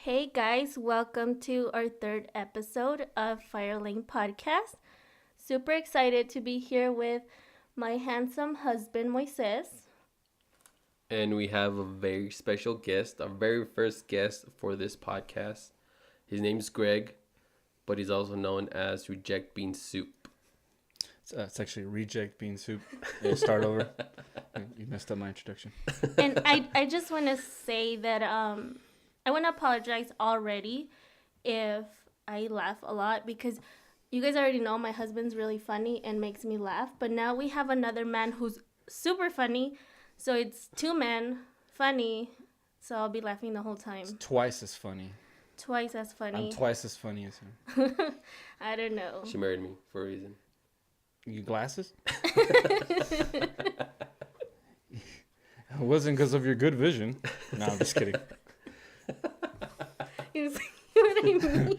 Hey guys, welcome to our third episode of Fire Lane Podcast. Super excited to be here with my handsome husband, Moises. And we have a very special guest, our very first guest for this podcast. His name's Greg, but he's also known as Rejectbeansoup. It's actually Rejectbeansoup. Yeah, start over. You messed up my introduction. And I just want to say that I want to apologize already if I laugh a lot because you guys already know my husband's really funny and makes me laugh. But now we have another man who's super funny. So it's two men, funny. So I'll be laughing the whole time. It's twice as funny. Twice as funny. I'm twice as funny as him. I don't know. She married me for a reason. You glasses? It wasn't because of your good vision. No, I'm just kidding. You see what I mean?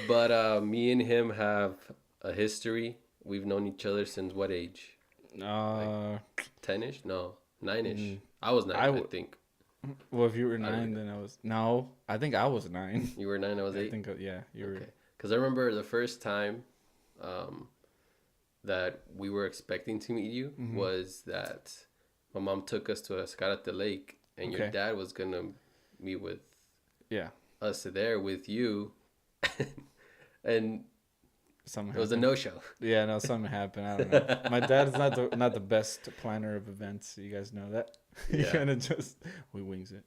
But me and him have a history. We've known each other since what age? 10-ish? No, 9-ish. I was 9, I think. Well, if you were 9, then I was... No, I think I was 9. You were 9, I was 8? I think, yeah, you were... Because I remember the first time that we were expecting to meet you was that my mom took us to Escarate Lake, and your dad was going to meet with us there with you, and something it was a no-show. Yeah, no, something happened. I don't know. My dad's not the best planner of events. You guys know that. He kind of just wings it.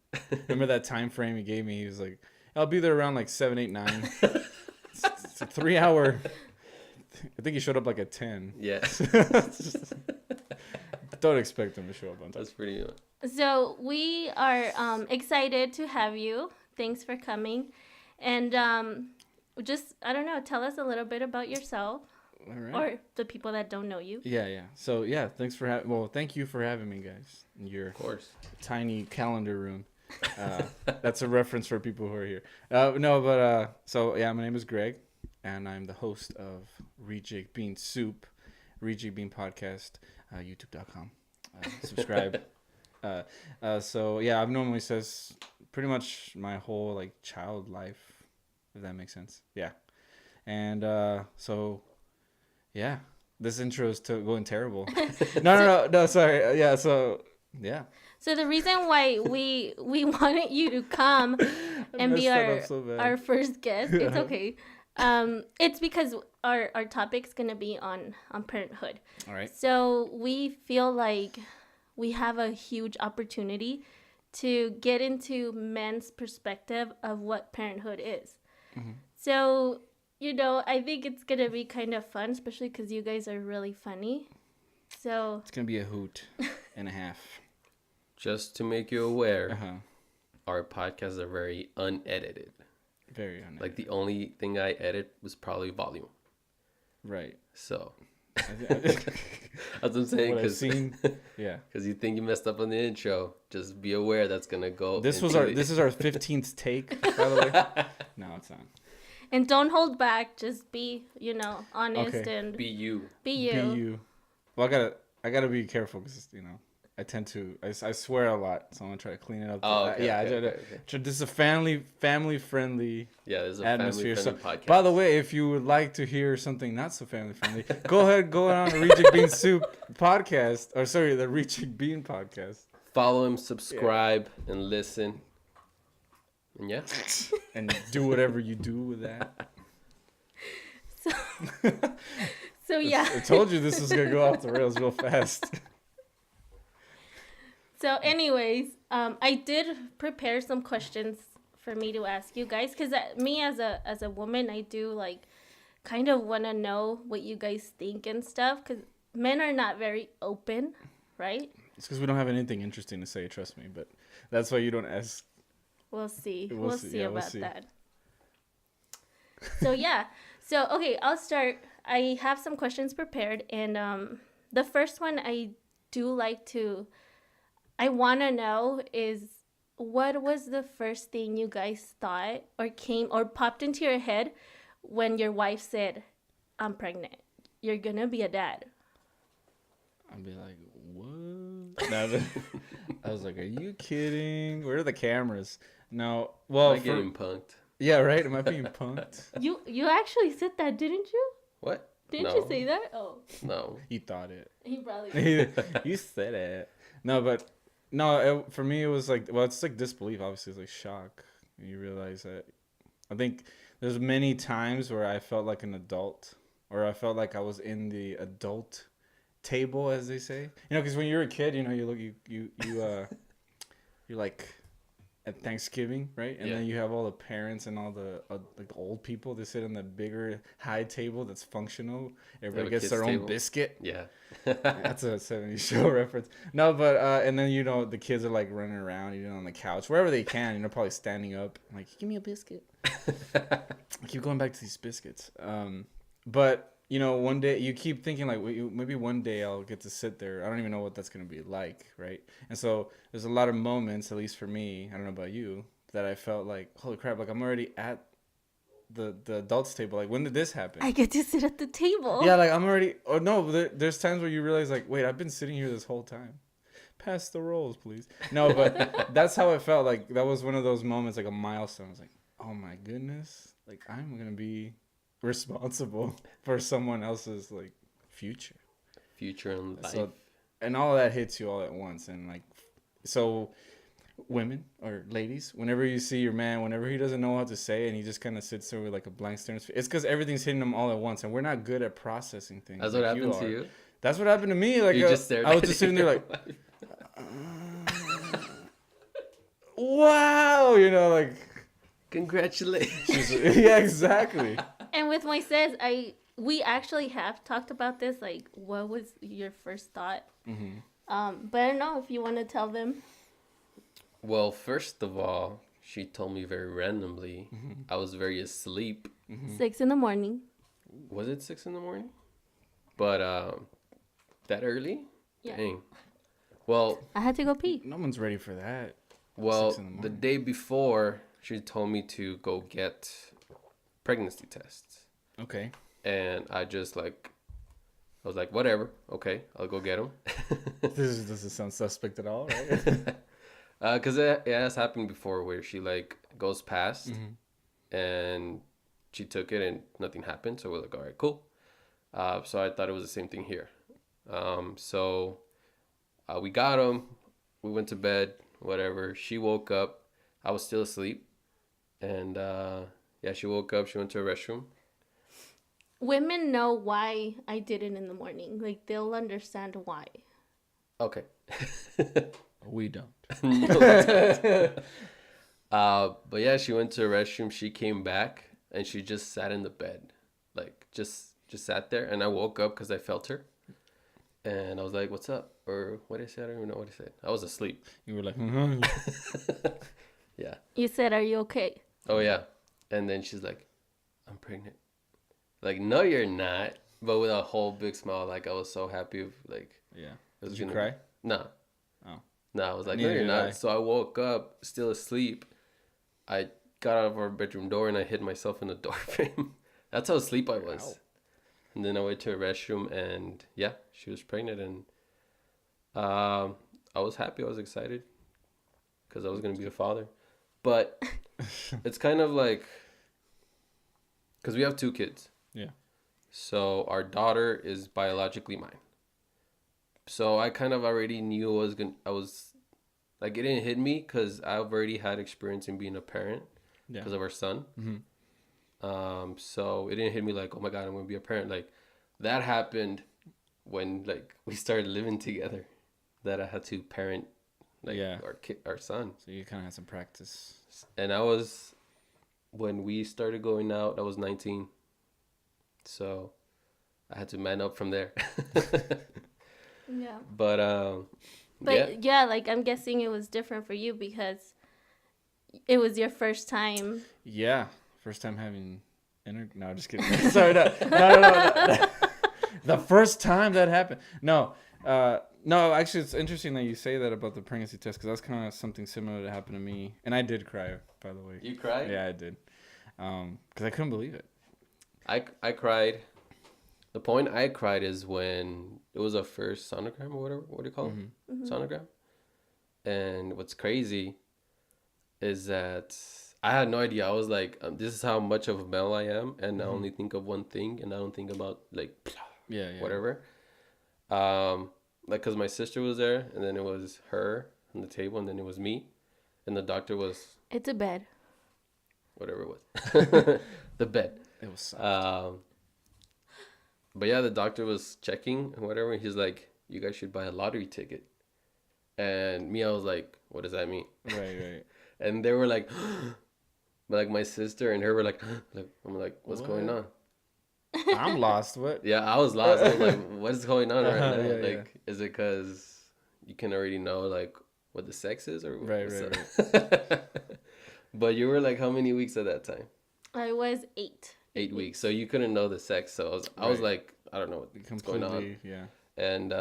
Remember that time frame he gave me? He was like, "I'll be there around like 7, 8, 9." It's a 3-hour. I think he showed up like at 10. Yeah. Don't expect him to show up on time. That's pretty. So we are excited to have you. Thanks for coming, and just I don't know. Tell us a little bit about yourself, all right, or the people that don't know you. Yeah. So thanks for thank you for having me, guys. In your of course tiny calendar room. That's a reference for people who are here. So my name is Greg, and I'm the host of Rejectbeansoup, Reject Bean Podcast, YouTube.com. Subscribe. I've known Moises pretty much my whole like child life, if that makes sense. Yeah. And this intro is going terrible. No, sorry. Yeah, so yeah. So the reason why we wanted you to come and be our first guest, it's okay. It's because our topic's gonna be on parenthood. All right. So we feel like we have a huge opportunity to get into men's perspective of what parenthood is. Mm-hmm. So, I think it's going to be kind of fun, especially because you guys are really funny. So it's going to be a hoot and a half. Just to make you aware, our podcasts are very unedited. Very unedited. Like the only thing I edit was probably volume. Right. So... That's what I'm saying. Because you think you messed up on the intro, just be aware that's gonna go. This is our 15th take, by the way. No, it's not. And don't hold back. Just be honest and be you. Be you. Well, I gotta be careful because I tend to I swear a lot, so I'm gonna try to clean it up. Okay. This is a family friendly this is a atmosphere. Family friendly podcast. By the way, if you would like to hear something not so family friendly, go on the Reject Bean Soup podcast, or sorry, the Reject Bean podcast. Follow him, subscribe, and listen. And and do whatever you do with that. So yeah, I told you this was gonna go off the rails real fast. So anyways, I did prepare some questions for me to ask you guys because me as a woman, I do like kind of want to know what you guys think and stuff because men are not very open, right? It's because we don't have anything interesting to say, trust me, but that's why you don't ask. We'll see. We'll see about that. So okay, I'll start. I have some questions prepared, and the first one I want to know is what was the first thing you guys thought or popped into your head when your wife said, "I'm pregnant. You're gonna be a dad." I'd be like, what? I was like, are you kidding? Where are the cameras? No. Well, am I getting punked? Yeah, right. Am I being punked? You actually said that, didn't you? What? Didn't you say that? Oh. No. He thought it. He probably did. You said it. No, but no. For me, it was like, well, it's like disbelief. Obviously, it's like shock. You realize that. I think there's many times where I felt like an adult, or I felt like I was in the adult table, as they say. You know, because when you're a kid, you know, you're like at Thanksgiving, right? And then you have all the parents and all the like old people. They sit on the bigger high table that's functional. Everybody gets their own biscuit. Yeah. That's a 70s show reference. No, but and then you know the kids are like running around, eating on the couch wherever they can. You know, probably standing up. I'm like, give me a biscuit. I keep going back to these biscuits. But you know, one day you keep thinking like, maybe one day I'll get to sit there. I don't even know what that's gonna be like, right? And so there's a lot of moments, at least for me, I don't know about you, that I felt like, holy crap, like I'm already at the adults table. Like, when did this happen? I get to sit at the table. Yeah, like I'm already. Oh no, there's times where you realize like, wait, I've been sitting here this whole time. Pass the rolls, please. No, but that's how it felt. Like that was one of those moments, like a milestone. I was like, oh my goodness, like I'm gonna be responsible for someone else's like future and life. So, and all of that hits you all at once. And like, so women or ladies, whenever you see your man, whenever he doesn't know what to say and he just kind of sits there with like a blank stare, it's because everything's hitting him all at once, and we're not good at processing things. That's what happened to you. That's what happened to me. Like, you just stared I was just sitting there like wow, you know, like congratulations. Yeah, exactly. And with Moises, we actually have talked about this. Like, what was your first thought? Mm-hmm. But I don't know if you want to tell them. Well, first of all, she told me very randomly. Mm-hmm. I was very asleep. Mm-hmm. 6 a.m. Was it 6 a.m? But that early? Yeah. Dang. Well, I had to go pee. No one's ready for that. Well, the day before, she told me to go get pregnancy tests. Okay. And I was like, whatever. Okay, I'll go get them. This doesn't sound suspect at all, right? Because it has happened before where she like goes past and she took it and nothing happened. So we're like, all right, cool. So I thought it was the same thing here. So we got them. We went to bed, whatever. She woke up. I was still asleep. And she woke up. She went to a restroom. Women know why I did it in the morning. Like, they'll understand why. Okay. We don't. But yeah, she went to a restroom. She came back and she just sat in the bed, like just sat there. And I woke up because I felt her, and I was like, "What's up?" Or what did I say? I don't even know what I said. I was asleep. You were like, Yeah. You said, "Are you okay?" Oh yeah, and then she's like, "I'm pregnant." Like, no, you're not. But with a whole big smile, like I was so happy. Like, yeah. Did you cry? No. Oh. No, I was like, no, you're not. So I woke up, still asleep. I got out of our bedroom door and I hid myself in the door frame. That's how asleep I was. Wow. And then I went to a restroom and yeah, she was pregnant. And I was happy. I was excited because I was going to be a father. But it's kind of like, because we have 2 kids. Yeah. So our daughter is biologically mine. So I kind of already knew I was like, it didn't hit me because I've already had experience in being a parent because of our son. Mm-hmm. So it didn't hit me like, oh my God, I'm going to be a parent. Like, that happened when like we started living together, that I had to parent like our son. So you kind of had some practice. And when we started going out, I was 19. So I had to man up from there. Yeah. But yeah, like I'm guessing it was different for you because it was your first time. Yeah, first time having No, just kidding. Sorry, no. The first time that happened. No, actually, it's interesting that you say that about the pregnancy test because that's kind of something similar that happened to me, and I did cry, by the way. You cried? Yeah, I did, because I couldn't believe it. I cried. The point I cried is when it was a first sonogram or whatever. What do you call it? Mm-hmm. Sonogram. And what's crazy is that I had no idea. I was like, this is how much of a male I am, and I only think of one thing, and I don't think about like, whatever. Like, cause my sister was there, and then it was her on the table, and then it was me, and the doctor was. It's a bed. Whatever it was, the bed. It was soft. But yeah, the doctor was checking and whatever. He's like, you guys should buy a lottery ticket. And me, I was like, what does that mean? Right. And they were like, but like my sister and her were like, I'm like, what's going on? I'm lost. What? Yeah, I was lost. I was like, what is going on right now? Yeah. Is it because you can already know like what the sex is or right. But you were like, how many weeks at that time? I was 8. 8 weeks. So you couldn't know the sex. So I was like, I don't know what's going on. Yeah. And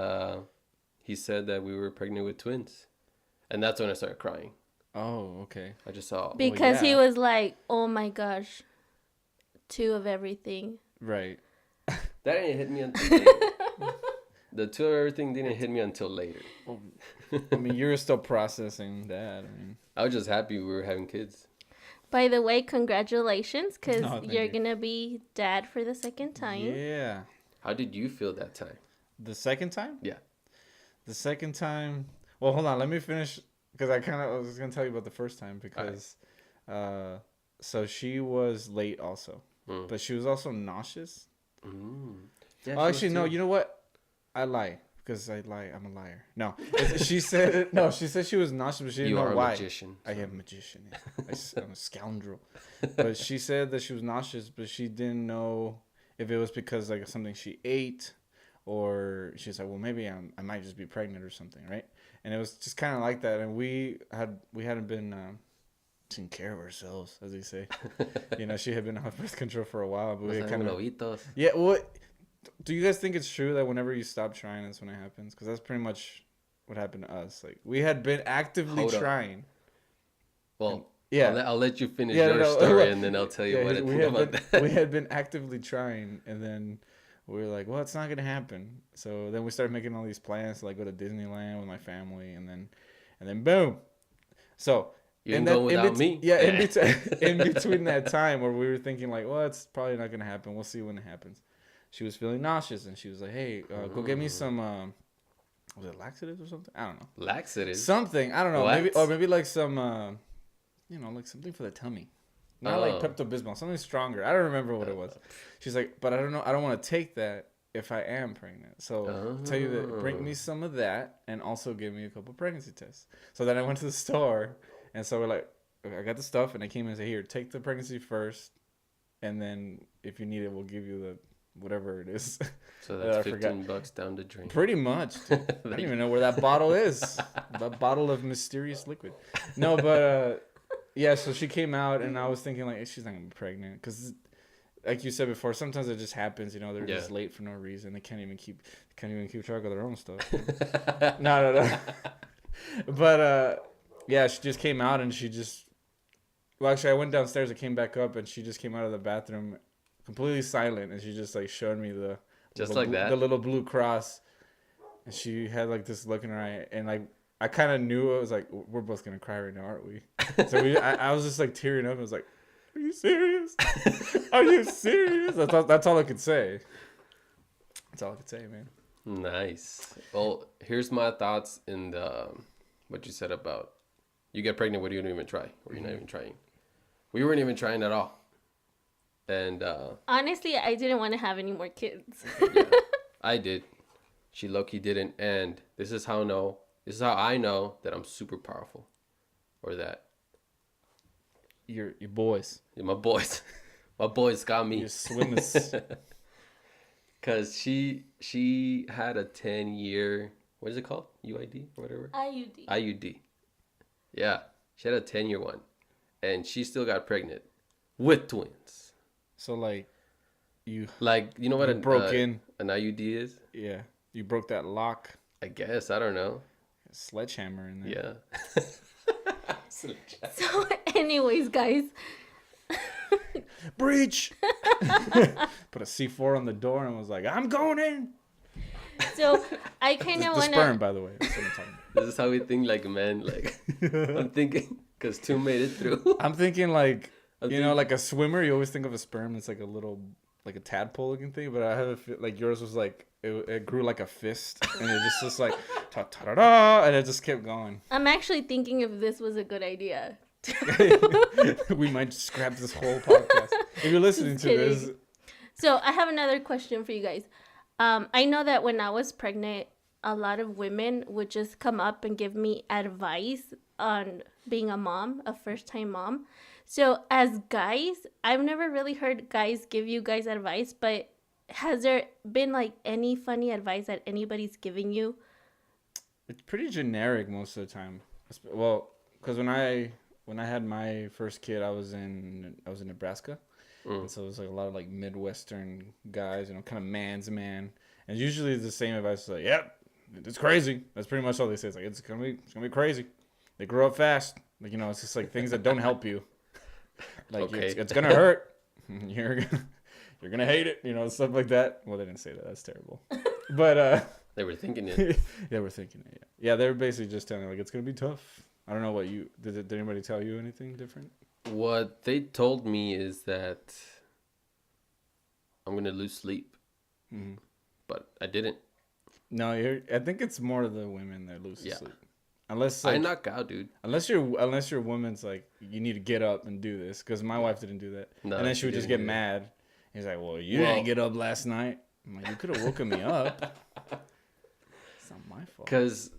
he said that we were pregnant with twins. And that's when I started crying. Oh, okay. I just saw. Because he was like, oh my gosh, 2 of everything. Right. That didn't hit me until later. The 2 of everything didn't hit me until later. I mean, you were still processing that. I was just happy we were having kids. By the way, congratulations, because you're going to be dad for the second time. Yeah. How did you feel that time? The second time? Yeah. The second time. Well, hold on. Let me finish. Because I was going to tell you about the first time. Because, so she was late also. But she was also nauseous. Yeah, oh, actually, no. You know what? I lie. Because I lie. I'm a liar. No. She said she was nauseous, but she didn't know why. You are a magician. So. I am a magician. Yeah. I'm a scoundrel. But she said that she was nauseous, but she didn't know if it was because like something she ate, or she's like, well, maybe I might just be pregnant or something, right? And it was just kind of like that. And we hadn't been taking care of ourselves, as they say. You know, she had been on birth control for a while, but we had kind of. Yeah. Well. Do you guys think it's true that whenever you stop trying, that's when it happens? Because that's pretty much what happened to us. Like, we had been actively trying. Well, yeah, I'll let you finish your story, and then I'll tell you what I think about that. We had been actively trying, and then we were like, well, it's not going to happen. So then we started making all these plans to, like, go to Disneyland with my family, and then boom. So... You didn't go without me? Yeah, in between that time where we were thinking, like, well, it's probably not going to happen. We'll see when it happens. She was feeling nauseous, and she was like, hey, go get me some, was it laxatives or something? I don't know. Laxatives? Something. I don't know. What? Maybe like some, like something for the tummy. Not like Pepto-Bismol, something stronger. I don't remember what it was. She's like, but I don't know. I don't want to take that if I am pregnant. So I'll tell you that, bring me some of that, and also give me a couple pregnancy tests. So then I went to the store, and so we're like, okay, I got the stuff, and I came in and said, here, take the pregnancy first, and then if you need it, we'll give you the... whatever it is. So that's $15 down the drain. Pretty much. I don't even know where that bottle is. That bottle of mysterious liquid. No, but yeah, so she came out, and I was thinking, like, she's not going to be pregnant. Because, like you said before, sometimes it just happens, you know, they're just late for no reason. They can't even keep track of their own stuff. No. But, yeah, she just came out, and she just... Well, actually, I went downstairs, I came back up, and she just came out of the bathroom completely silent, and she just like showed me the little blue cross, and she had like this look in her eye, and like I kind of knew. I was like, we're both gonna cry right now, aren't we? So I was just like tearing up. I was like, are you serious? Are you serious? That's all I could say. That's all I could say, man. Nice. Well, here's my thoughts in the what you said about you get pregnant when you don't even try, or you're not even trying. We weren't even trying at all. And honestly, I didn't want to have any more kids. Yeah, I did. She low-key didn't. And this is how I know that I'm super powerful, or that your boys. Yeah, my boys got me. Your swimmers. Cause she had a 10-year, what is it called? UID or whatever. IUD. Yeah, she had a 10-year one, and she still got pregnant with twins. So you know what an IUD is? Yeah, you broke that lock. I guess, I don't know. A sledgehammer in there. Yeah. So, anyways, guys. Breach. Put a C4 on the door and was like, I'm going in. So I kind of want to. The sperm, by the way. This is how we think like men. Like I'm thinking. Because 2 made it through. I'm thinking like, like a swimmer. You always think of a sperm. It's like a little, like a tadpole looking thing. But I have a like yours was like it grew like a fist, and it just was like ta ta da da, and it just kept going. I'm actually thinking if this was a good idea. We might scrap this whole podcast if you're listening to this. So I have another question for you guys. I know that when I was pregnant, a lot of women would just come up and give me advice on being a mom, a first-time mom. So as guys, I've never really heard guys give you guys advice, but has there been like any funny advice that anybody's giving you? It's pretty generic most of the time. Well, because when I had my first kid, I was in Nebraska. And so it was like a lot of like Midwestern guys, kind of man's man. And usually the same advice is like, yep, it's crazy. That's pretty much all they say. It's like, it's gonna be crazy. They grow up fast. Like, it's just like things that don't help you. Like, okay. It's gonna hurt. You're gonna hate it. Stuff like that. Well, they didn't say that. That's terrible. But they were thinking it. They were thinking it. Yeah, they were basically just telling me like it's gonna be tough. I don't know what did anybody tell you anything different? What they told me is that I'm gonna lose sleep, but I didn't. No, I think it's more the women that lose sleep. Unless like, I knock out, dude. Unless your woman's like, you need to get up and do this, because my wife didn't do that, and then she would just get mad. He's like, well, you didn't get up last night. I'm like, you could have woken me up. It's not my fault. Because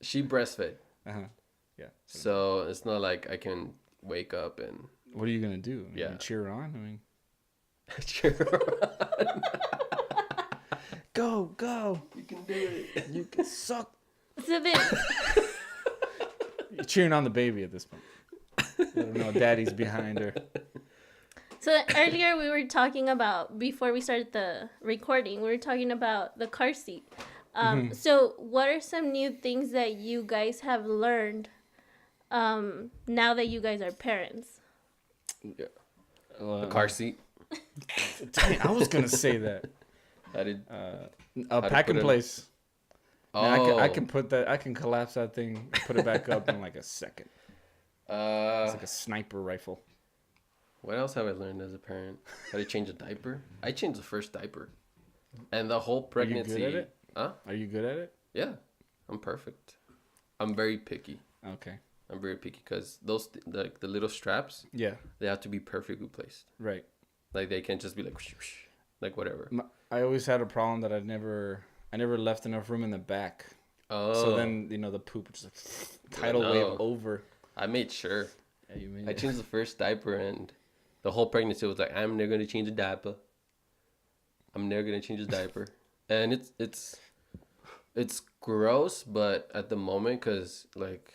she breastfed. Yeah. So it's not like I can wake up and. What are you gonna do? Cheer her on. I mean, cheer her on. Go! You can do it. You can suck. So then, you're cheering on the baby at this point. I don't know. Daddy's behind her. So earlier we were talking about, before we started the recording, we were talking about the car seat. So what are some new things that you guys have learned now that you guys are parents? Yeah. The car seat. Dang, I was gonna say that. A pack and place. Man, I can put that. I can collapse that thing, put it back up in like a second. It's like a sniper rifle. What else have I learned as a parent? How to change a diaper? I changed the first diaper, and the whole pregnancy. Are you good at it? Huh? Are you good at it? Yeah, I'm perfect. I'm very picky. Okay. I'm very picky because those like the little straps. Yeah. They have to be perfectly placed. Right. Like they can't just be like, whoosh, whoosh, like whatever. I always had a problem that I never left enough room in the back. Oh. So then the poop would just like tidal wave over. I made sure. Yeah, you made I changed the first diaper, and the whole pregnancy was like, I'm never gonna change a diaper. I'm never gonna change a diaper, and it's gross, but at the moment, cause like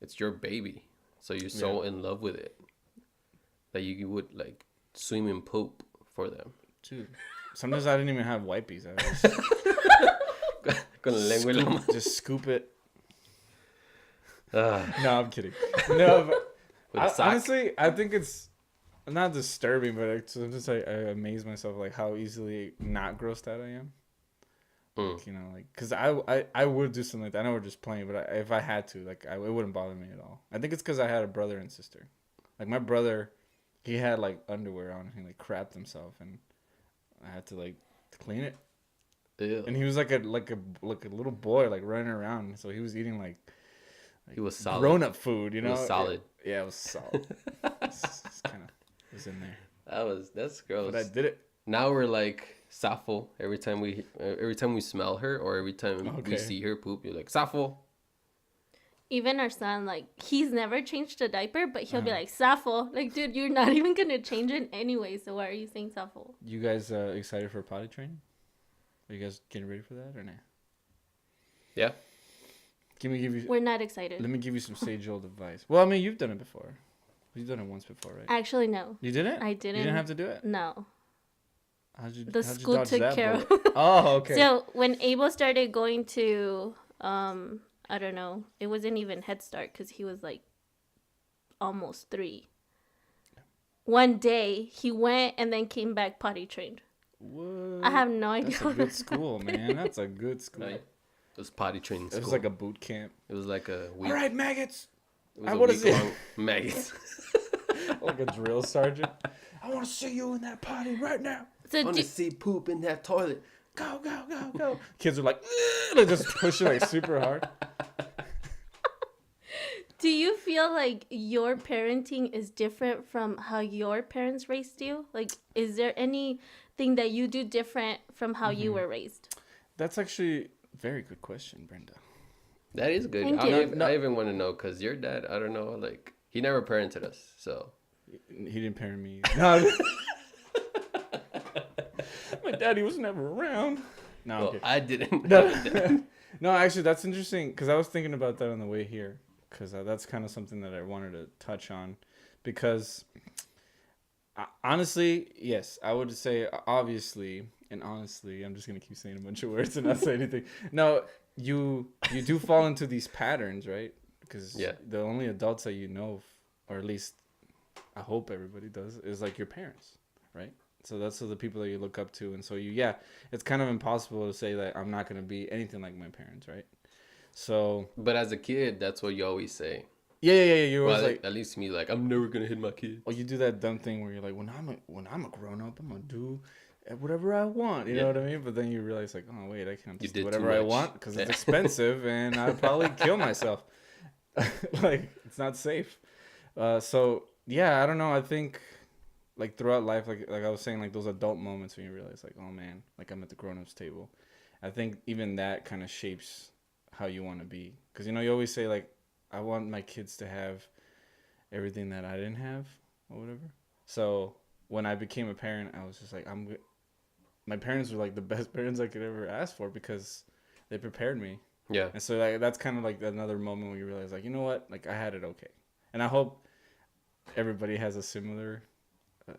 it's your baby, so you're so in love with it that you would like swim in poop for them. Dude, sometimes I didn't even have wipies. I was just scoop it. No, I'm kidding. No, but honestly, I think it's not disturbing, but sometimes I amaze myself like how easily not grossed out I am. Like, because I would do something like that. I know we're just playing, but if I had to, like, it wouldn't bother me at all. I think it's because I had a brother and sister. Like, my brother, he had, like, underwear on. He, like, crapped himself, and I had to, like, clean it. Ew. And he was like a little boy, like, running around. So he was eating, like he was solid. Grown-up food, It was solid. Yeah, it was solid. It's kind of was in there. That's gross. But I did it. Now we're like Sappho. Every time we smell her or every time we see her poop, you're like Sappho. Even our son, like, he's never changed a diaper, but he'll be like, Sappho. Like, dude, you're not even gonna change it anyway, so why are you saying Sappho? You guys excited for potty training? Are you guys getting ready for that or not? Yeah. We're not excited. Let me give you some sage old advice. Well, I mean, you've done it before. You've done it once before, right? Actually, no. You didn't? I didn't. You didn't have to do it? No. How'd school took care of. Oh, okay. So when Abel started going to, I don't know, it wasn't even Head Start because he was like almost 3. One day he went and then came back potty trained. What? I have no idea. That's a good school, man. That's a good school. Right. It was potty training school. It was like a boot camp. It was like a week. All right, maggots. It was a week-long maggots. Like a drill sergeant. I want to see you in that potty right now. So I want to see poop in that toilet. Go, go, go, go. Kids are like, they just push it like super hard. Do you feel like your parenting is different from how your parents raised you? Like, is there anything that you do different from how you were raised? That's actually a very good question, Brenda. That is good. I even want to know, because your dad, I don't know, like, he never parented us, so. He didn't parent me. No. My daddy was never around. No, well, I didn't. No, actually, that's interesting, because I was thinking about that on the way here, because that's kind of something that I wanted to touch on, because honestly, yes, I would say obviously, and honestly, I'm just going to keep saying a bunch of words and not say anything. No, you do fall into these patterns, right? Because the only adults that you know, or at least I hope everybody does, is like your parents, right? So that's the people that you look up to. And so it's kind of impossible to say that I'm not going to be anything like my parents, right? So. But as a kid, that's what you always say. Yeah. You're always like. At least me, like, I'm never going to hit my kid. Well, you do that dumb thing where you're like, when I'm a grown up, I'm going to do whatever I want. You know what I mean? But then you realize, like, oh, wait, I can't just do whatever I want because it's expensive and I'd probably kill myself. Like, it's not safe. So, yeah, I don't know. I think. Like throughout life, like I was saying, like those adult moments when you realize, like, oh man, like I'm at the grown-ups table. I think even that kind of shapes how you want to be, because you always say, like, I want my kids to have everything that I didn't have or whatever. So when I became a parent, I was just like, my parents were like the best parents I could ever ask for because they prepared me. Yeah. And so like that's kind of like another moment where you realize, like, you know what, like I had it okay, and I hope everybody has a similar.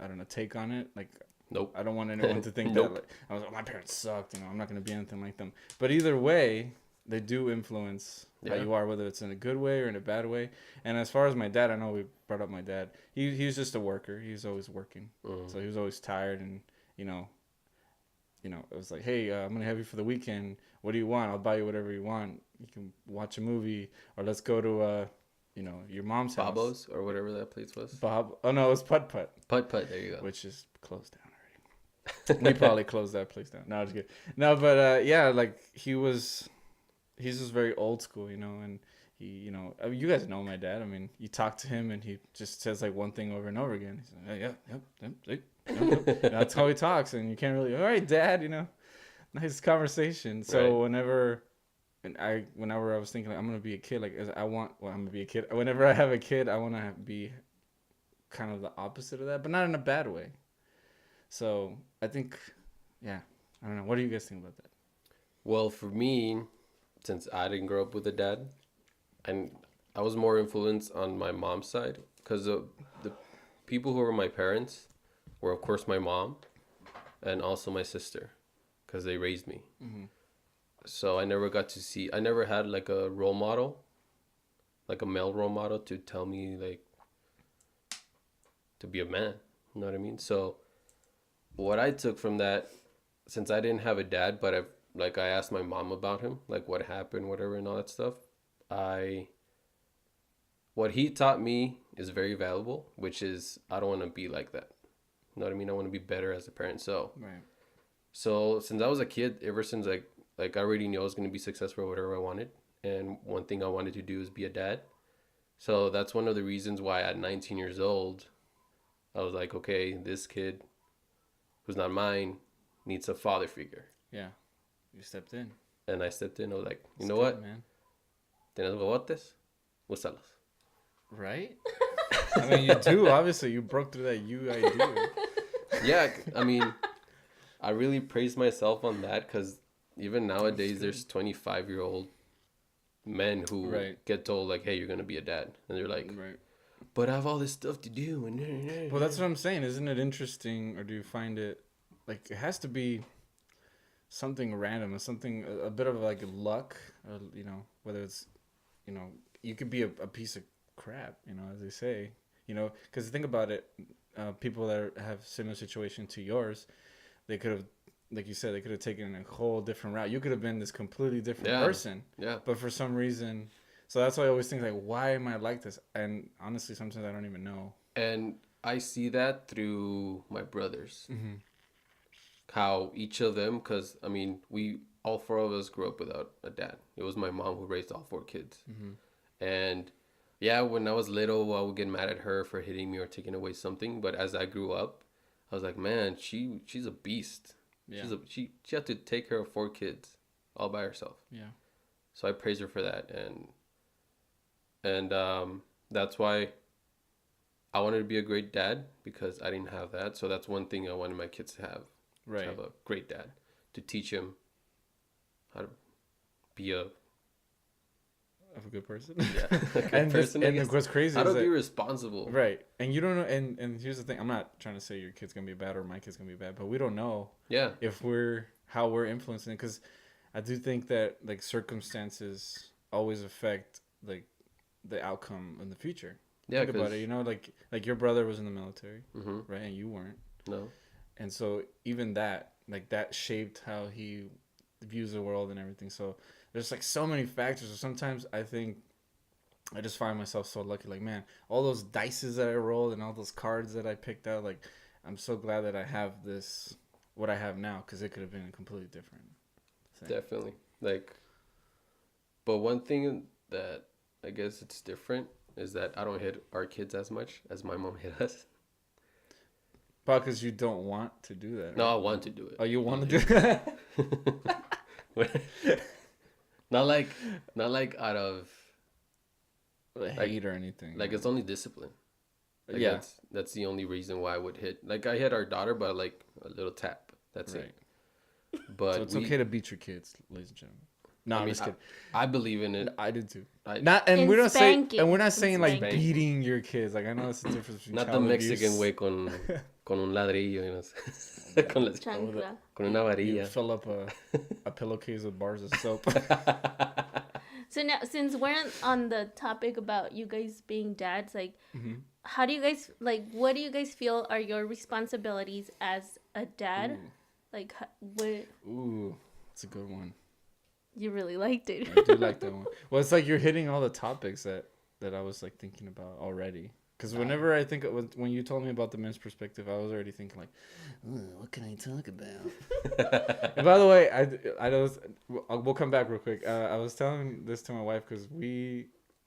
I don't know, take on it. Like, nope. I don't want anyone to think that like, I was like, my parents sucked. I'm not going to be anything like them. But either way, they do influence how you are, whether it's in a good way or in a bad way. And as far as my dad, I know we brought up my dad. He was just a worker. He was always working. So he was always tired. And, it was like, hey, I'm going to have you for the weekend. What do you want? I'll buy you whatever you want. You can watch a movie, or let's go to your mom's house. Bobo's or whatever that place was. Oh, no, it was Putt Putt. Putt Putt, there you go. Which is closed down already. We probably closed that place down. No, I'm just kidding. No, but like he's just very old school, and he, I mean, you guys know my dad. I mean, you talk to him and he just says like one thing over and over again. He's like, yep. That's how he talks, and you can't really, all right, Dad, nice conversation. So whenever I was thinking, like, I'm gonna be a kid, like I'm gonna be a kid. Whenever I have a kid, I want to be kind of the opposite of that, but not in a bad way. So I think, I don't know. What do you guys think about that? Well, for me, since I didn't grow up with a dad, and I was more influenced on my mom's side, because the people who were my parents were, of course, my mom and also my sister, because they raised me. Mm-hmm. So I never had like a role model, like a male role model to tell me like to be a man. You know what I mean? So what I took from that, since I didn't have a dad, but I asked my mom about him, like what happened, whatever, and all that stuff. What he taught me is very valuable, which is I don't want to be like that. You know what I mean? I want to be better as a parent. So, So since I was a kid, ever since like I already knew I was going to be successful or whatever I wanted. And one thing I wanted to do is be a dad. So that's one of the reasons why at 19 years old, I was like, okay, this kid who's not mine needs a father figure. Yeah. You stepped in. And I stepped in. I was like, you know what? Man. ¿Tienes huevotes? Úsalos. Right? I mean, you do. Obviously, you broke through that idea. Yeah. I mean, I really praised myself on that because even nowadays, there's 25-year-old men who get told, like, hey, you're going to be a dad. And they're like, but I have all this stuff to do. Well, that's what I'm saying. Isn't it interesting, or do you find it, like, it has to be something random, or something, a bit of, like, luck, or, whether it's, you could be a piece of crap, as they say, because think about it, people that have similar situation to yours, they could have, like you said, they could have taken a whole different route. You could have been this completely different person. Yeah. But for some reason, So that's why I always think, like, why am I like this? And honestly, sometimes I don't even know. And I see that through my brothers. Mm-hmm. How each of them, because, I mean, all 4 of us grew up without a dad. It was my mom who raised all 4 kids. Mm-hmm. And yeah, when I was little, I would get mad at her for hitting me or taking away something. But as I grew up, I was like, man, she's a beast. Yeah. She had to take care of 4 kids all by herself. Yeah. So I praise her for that. And that's why I wanted to be a great dad, because I didn't have that. So that's one thing I wanted my kids to have. Right. To have a great dad, to teach him how to be a good person. Yeah, a good person. And what's crazy how is to be responsible. Right. And you don't know. And here's the thing. I'm not trying to say your kid's gonna be bad or my kid's gonna be bad, but we don't know. Yeah. How we're influencing it, because I do think that, like, circumstances always affect, like, the outcome in the future. Yeah. Think about it. You know, like your brother was in the military, mm-hmm. right? And you weren't. No. And so even that, like, that shaped how he views the world and everything. So there's, like, so many factors. So sometimes I think I just find myself so lucky. Like, man, all those dices that I rolled and all those cards that I picked out, like, I'm so glad that I have what I have now, because it could have been completely different. Definitely. Like, but one thing that I guess it's different is that I don't hit our kids as much as my mom hit us. Because you don't want to do that. Right? No, I want to do it. Oh, you want to do that? not like out of hate or anything. Like, it's only discipline. Like, yeah, that's the only reason why I would hit. Like, I hit our daughter, but like a little tap. That's right. It. But so it's okay to beat your kids, ladies and gentlemen. No, I'm just kidding. I believe in it. I did too. We're not saying like spanking. Beating your kids. Like, I know that's the difference between not the Mexican abuse. Way con un ladrillo, you know. con una varilla. You fill up a pillowcase with bars of soap. So now, since we're on the topic about you guys being dads, like, mm-hmm. How do you guys, like, what do you guys feel are your responsibilities as a dad? Ooh. Like, what? Ooh, that's a good one. You really liked it. I do like that one. Well, it's like you're hitting all the topics that I was, like, thinking about already. Because whenever I think when you told me about the men's perspective, I was already thinking, like, what can I talk about? And by the way, I we'll come back real quick. I was telling this to my wife because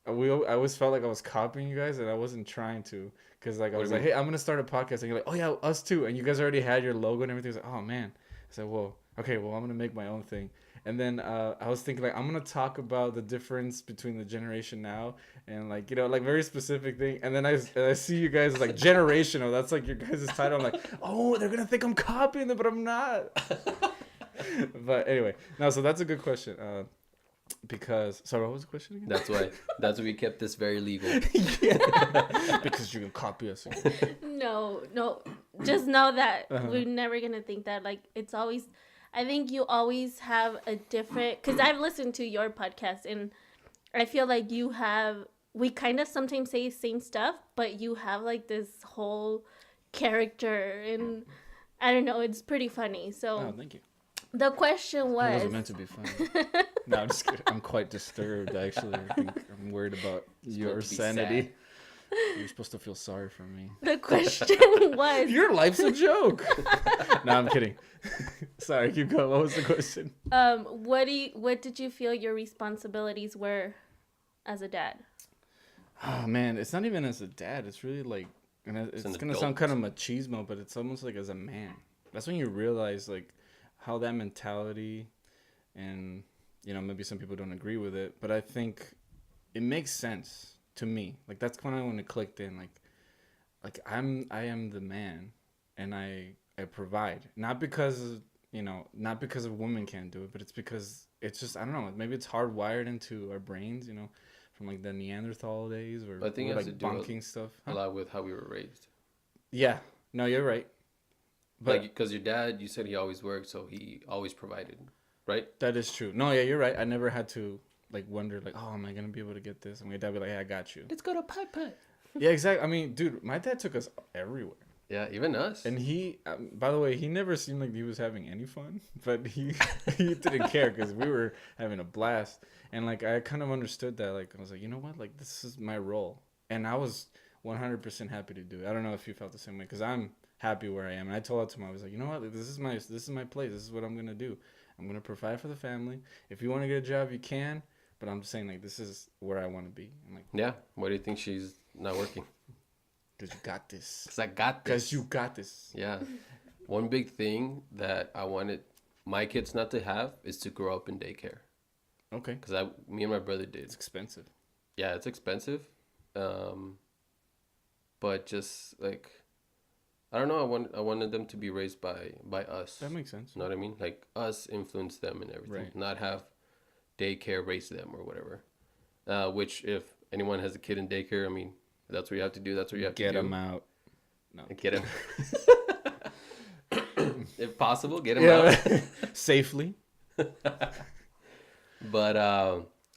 I always felt like I was copying you guys, and I wasn't trying to. Because, like, I was like, hey, I'm going to start a podcast. And you're like, oh, yeah, us too. And you guys already had your logo and everything. I was like, oh, man. I said, whoa, okay, well, I'm going to make my own thing. And then I was thinking, like, I'm going to talk about the difference between the generation now and, like, you know, like, very specific thing. And then I see you guys, like, generational. That's, like, your guys' title. I'm like, oh, they're going to think I'm copying them, but I'm not. But anyway, no, so that's a good question. Because, sorry, what was the question again? That's why we kept this very legal. Yeah. Because you can copy us again. No. Just know that we're never going to think that. Like, it's always... I think you always have a different... Because I've listened to your podcast, and I feel like we kind of sometimes say the same stuff, but you have, like, this whole character, and I don't know, it's pretty funny. So, oh, thank you. The question was... It wasn't meant to be funny. No, I'm just kidding. I'm quite disturbed, actually. I'm worried about your sanity. You're supposed to feel sorry for me. The question was... Your life's a joke. No, I'm kidding. Sorry, keep going. What was the question? What did you feel your responsibilities were as a dad? Oh, man. It's not even as a dad. It's really like... And it's going to sound kind of machismo, but it's almost like as a man. That's when you realize, like, how that mentality... And, you know, maybe some people don't agree with it, but I think it makes sense to me. Like, that's kind of when it clicked in. Like I am the man, and I provide. Not because, you know, not because a woman can't do it, but it's because it's just, I don't know, maybe it's hardwired into our brains, you know, from, like, the Neanderthal days, or I think it has like to do bonking stuff. A lot with how we were raised. Yeah. No, you're right. But like, because your dad, you said he always worked, so he always provided. Right? That is true. No, yeah, you're right. I never had to, like, wonder, like, oh, am I going to be able to get this? And my dad would be like, hey, I got you. Let's go to Putt-Putt. Yeah, exactly. I mean, dude, my dad took us everywhere. Yeah, even us. And he, by the way, he never seemed like he was having any fun, but he didn't care because we were having a blast. And like I kind of understood that. Like I was like, you know what, like this is my role, and I was 100% happy to do it. I don't know if you felt the same way, because I'm happy where I am. And I told him, I was like, you know what, this is my place. This is what I'm gonna do. I'm gonna provide for the family. If you want to get a job, you can. But I'm just saying, like, this is where I want to be. I'm like, yeah. Why do you think she's not working? Because you got this. Because I got this. Because you got this. Yeah. One big thing that I wanted my kids not to have is to grow up in daycare. Okay. Because me and my brother did. It's expensive. Yeah, it's expensive. But just like, I don't know. I wanted them to be raised by us. That makes sense. You know what I mean? Like us influence them and everything. Right. Not have daycare raise them or whatever. Which if anyone has a kid in daycare, I mean, if that's what you have to do. That's what you have to do. Get them out. No. Get them. If possible, get them out safely. But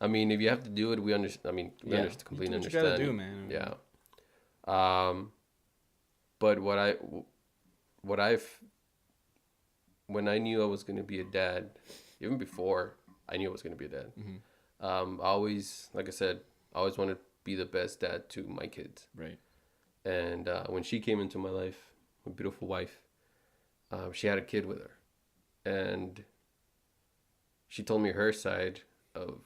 I mean, if you have to do it, we understand. I mean, we completely understand. What you gotta do, man. Yeah. But when I knew I was gonna be a dad, even before I knew I was gonna be a dad, I always, like I said, I always wanted to be the best dad to my kids. Right. And when she came into my life, my beautiful wife, she had a kid with her, and she told me her side of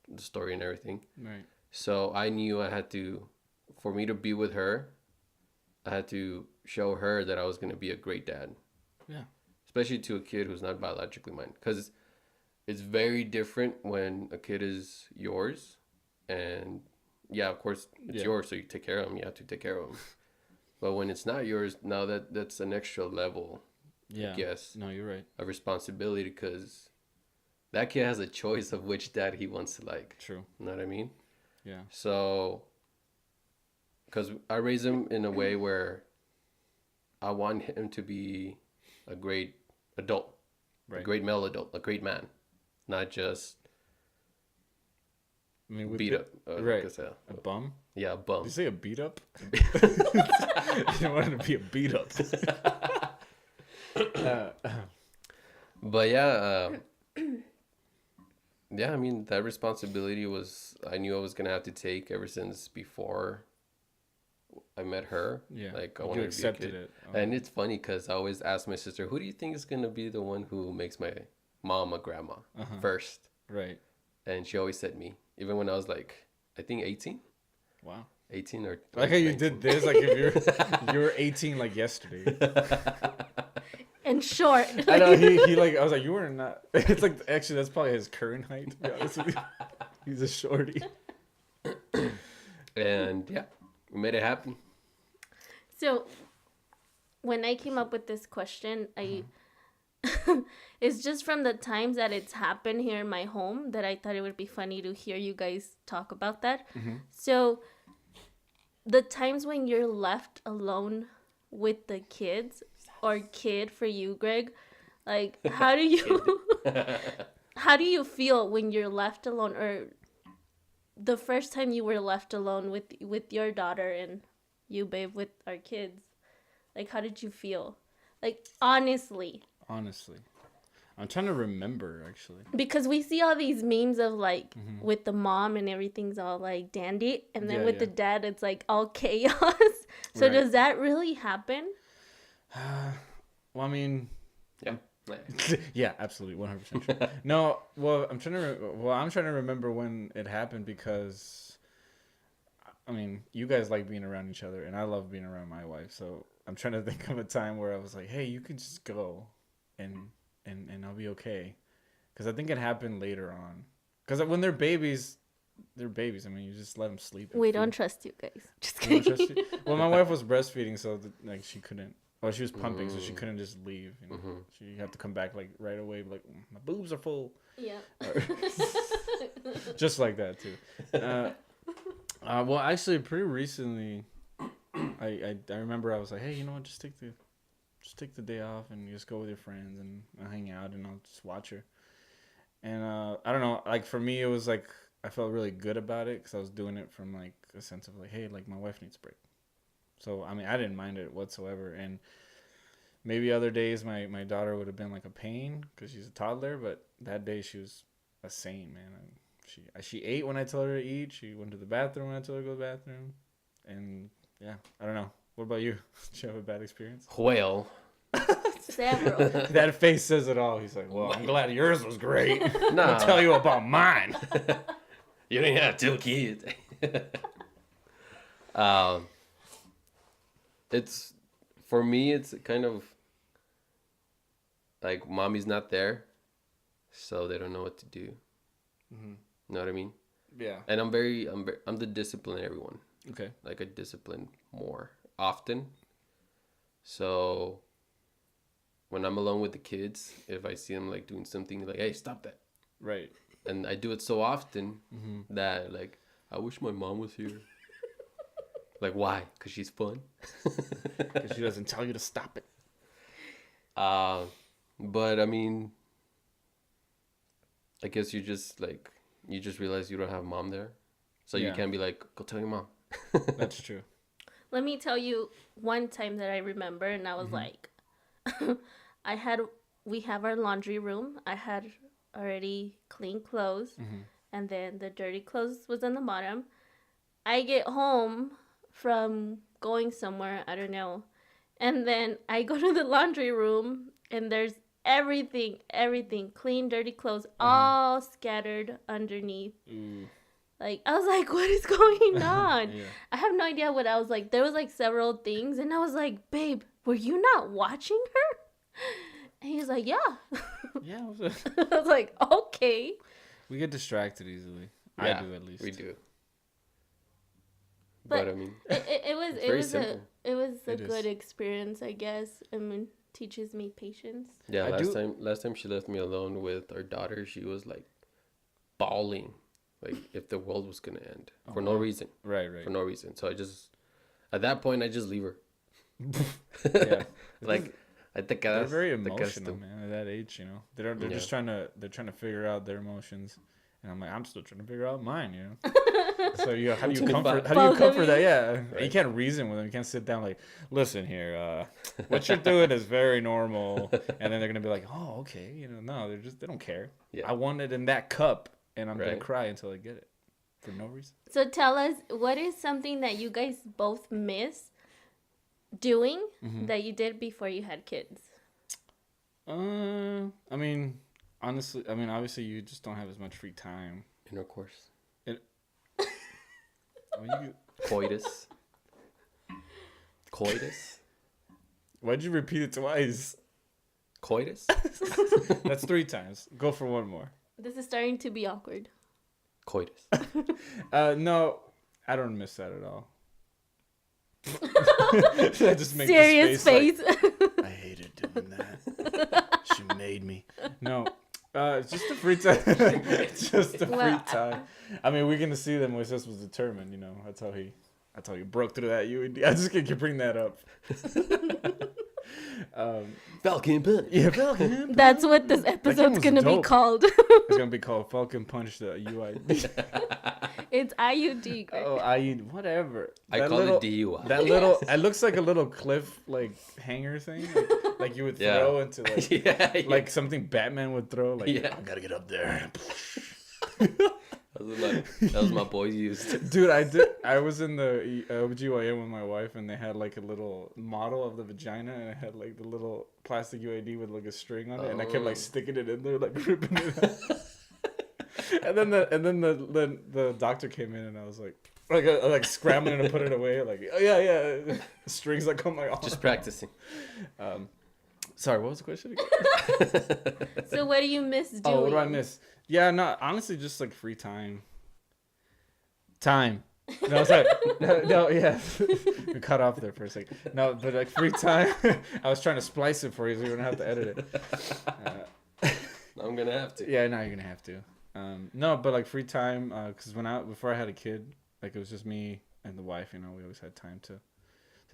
the story and everything. Right. So I knew I had to, for me to be with her, I had to show her that I was going to be a great dad. Yeah. Especially to a kid who's not biologically mine. Because it's very different when a kid is yours. And yeah, of course, it's yours, so you take care of him. You have to take care of him. But when it's not yours, now that's an extra level, I guess. No, you're right. Of responsibility, because that kid has a choice of which dad he wants to like. True. You know what I mean? Yeah. So, because I raise him in a way where I want him to be a great adult, a great male adult, a great man, not just beat up. Right. A bum? Yeah, a bum. Did you say a beat up? You want him to be a beat up. But yeah, I mean, that responsibility I knew I was going to have to take ever since before I met her. Yeah. Like, I wanted to be a kid. It. Oh. And it's funny because I always ask my sister, who do you think is going to be the one who makes my mom a grandma first? Right. And she always said me, even when I was like, I think 18. Wow. 18 or like how 19. You did this, like if you were 18 like yesterday. And short. I know he like, I was like, you were not. It's like, actually that's probably his current height, to be honest with you. He's a shorty. And yeah, we made it happen. So when I came up with this question, it's just from the times that it's happened here in my home that I thought it would be funny to hear you guys talk about that. So the times when you're left alone with the kids, or kid for you, Greg, like how do you feel when you're left alone, or the first time you were left alone with your daughter and you, babe, with our kids? Like, how did you feel? Like, honestly, I'm trying to remember, actually, because we see all these memes of like with the mom and everything's all like dandy, and then with the dad it's like all chaos. So does that really happen? Well, I mean, yeah. Yeah, absolutely, 100% true. No, well, I'm trying to remember when it happened, because I mean, you guys like being around each other, and I love being around my wife. So I'm trying to think of a time where I was like, hey, you can just go, and I'll be okay, because I think it happened later on. Because when they're babies. I mean, you just let them sleep. We don't trust you guys. Just kidding. Don't trust you? Well, my wife was breastfeeding, so like she couldn't. Well, she was pumping, so she couldn't just leave. You know? She had to come back like right away. Like, my boobs are full. Yeah. Just like that too. Well, actually, pretty recently, I remember I was like, hey, you know what? Just take the day off and just go with your friends and I'll hang out and I'll just watch her. And I don't know. Like for me, it was like I felt really good about it because I was doing it from like a sense of like, hey, like my wife needs a break. So I mean, I didn't mind it whatsoever. And maybe other days my daughter would have been like a pain because she's a toddler, but that day she was a saint, man. She ate when I told her to eat. She went to the bathroom when I told her to go to the bathroom. And yeah, I don't know. What about you? Did you have a bad experience? Well, Several. That face says it all. He's like, well, I'm glad yours was great. Nah. I'll tell you about mine. You didn't have 2 kids. It's, for me, it's kind of like mommy's not there, so they don't know what to do. Mm-hmm. You know what I mean? Yeah. And I'm the disciplinary one. Okay. Like I discipline more often. So when I'm alone with the kids, if I see them like doing something, like, hey, stop that. Right. And I do it so often that like I wish my mom was here. Like, why? Because she's fun. Because she doesn't tell you to stop it. But I mean, I guess you just realize you don't have mom there, so you can't be like, go tell your mom. That's true. Let me tell you one time that I remember, and I was like, we have our laundry room. I had already clean clothes, and then the dirty clothes was on the bottom. I get home from going somewhere, I don't know, and then I go to the laundry room, and there's everything, clean, dirty clothes, all scattered underneath. Like, I was like, what is going on? Yeah. I have no idea what I was like. There was like several things, and I was like, babe, were you not watching her? And he was like, yeah. Yeah. I was like, okay. We get distracted easily. Yeah, I do, at least. We do. But I mean, it was a good experience, I guess. I mean, teaches me patience. Yeah, last time she left me alone with our daughter, she was like bawling, like if the world was gonna end for no reason. Right. For no reason. So at that point, I just leave her. Yeah. Like, I think they're very emotional, man. At that age, you know, they're just trying to figure out their emotions, and I'm like, I'm still trying to figure out mine, you know. So how do you comfort that? Yeah, right. You can't reason with them. You can't sit down like, listen here, what you're doing is very normal, and then they're gonna be like, oh, okay, you know, no, they don't care. Yeah. I want it in that cup, and I'm gonna cry until I get it for no reason. So tell us, what is something that you guys both miss doing that you did before you had kids? I mean, honestly, obviously you just don't have as much free time. Intercourse. Coitus. Why'd you repeat it twice? Coitus? That's 3 times. Go for one more. This is starting to be awkward. Coitus. No, I don't miss that at all. I just make serious face. Like, I hated doing that. She made me. No, it's just a free time. It's just a free time. I mean, we're gonna see that Moises was determined. You know, that's how he broke through that UAD. I just can't bring that up. Falcon Punch. Yeah, Falcon Punch. That's what this episode's gonna be called. It's gonna be called Falcon Punch the UID. It's IUD. Greg. Oh, IUD, whatever. I call it DUI. That little, it looks like a little cliff like hanger thing, like you would throw into like like something Batman would throw. Like, I gotta get up there. That was my boys used. Dude, I was in the OBGYN with my wife, and they had like a little model of the vagina, and it had like the little plastic UID with like a string on it, and I kept like sticking it in there, like ripping it out. And then the doctor came in, and I was like scrambling to put it away, like, oh yeah, strings like on my arm. Just practicing. Sorry, what was the question again? So what do you miss doing? Oh, what do I miss? Yeah, no, honestly, just like free time. No, sorry. No, yeah. We cut off there for a second. No, but like free time. I was trying to splice it for you, so you're gonna have to edit it. I'm gonna have to. Yeah, no, you're gonna have to. No, but like free time, because before I had a kid, like it was just me and the wife. You know, we always had time to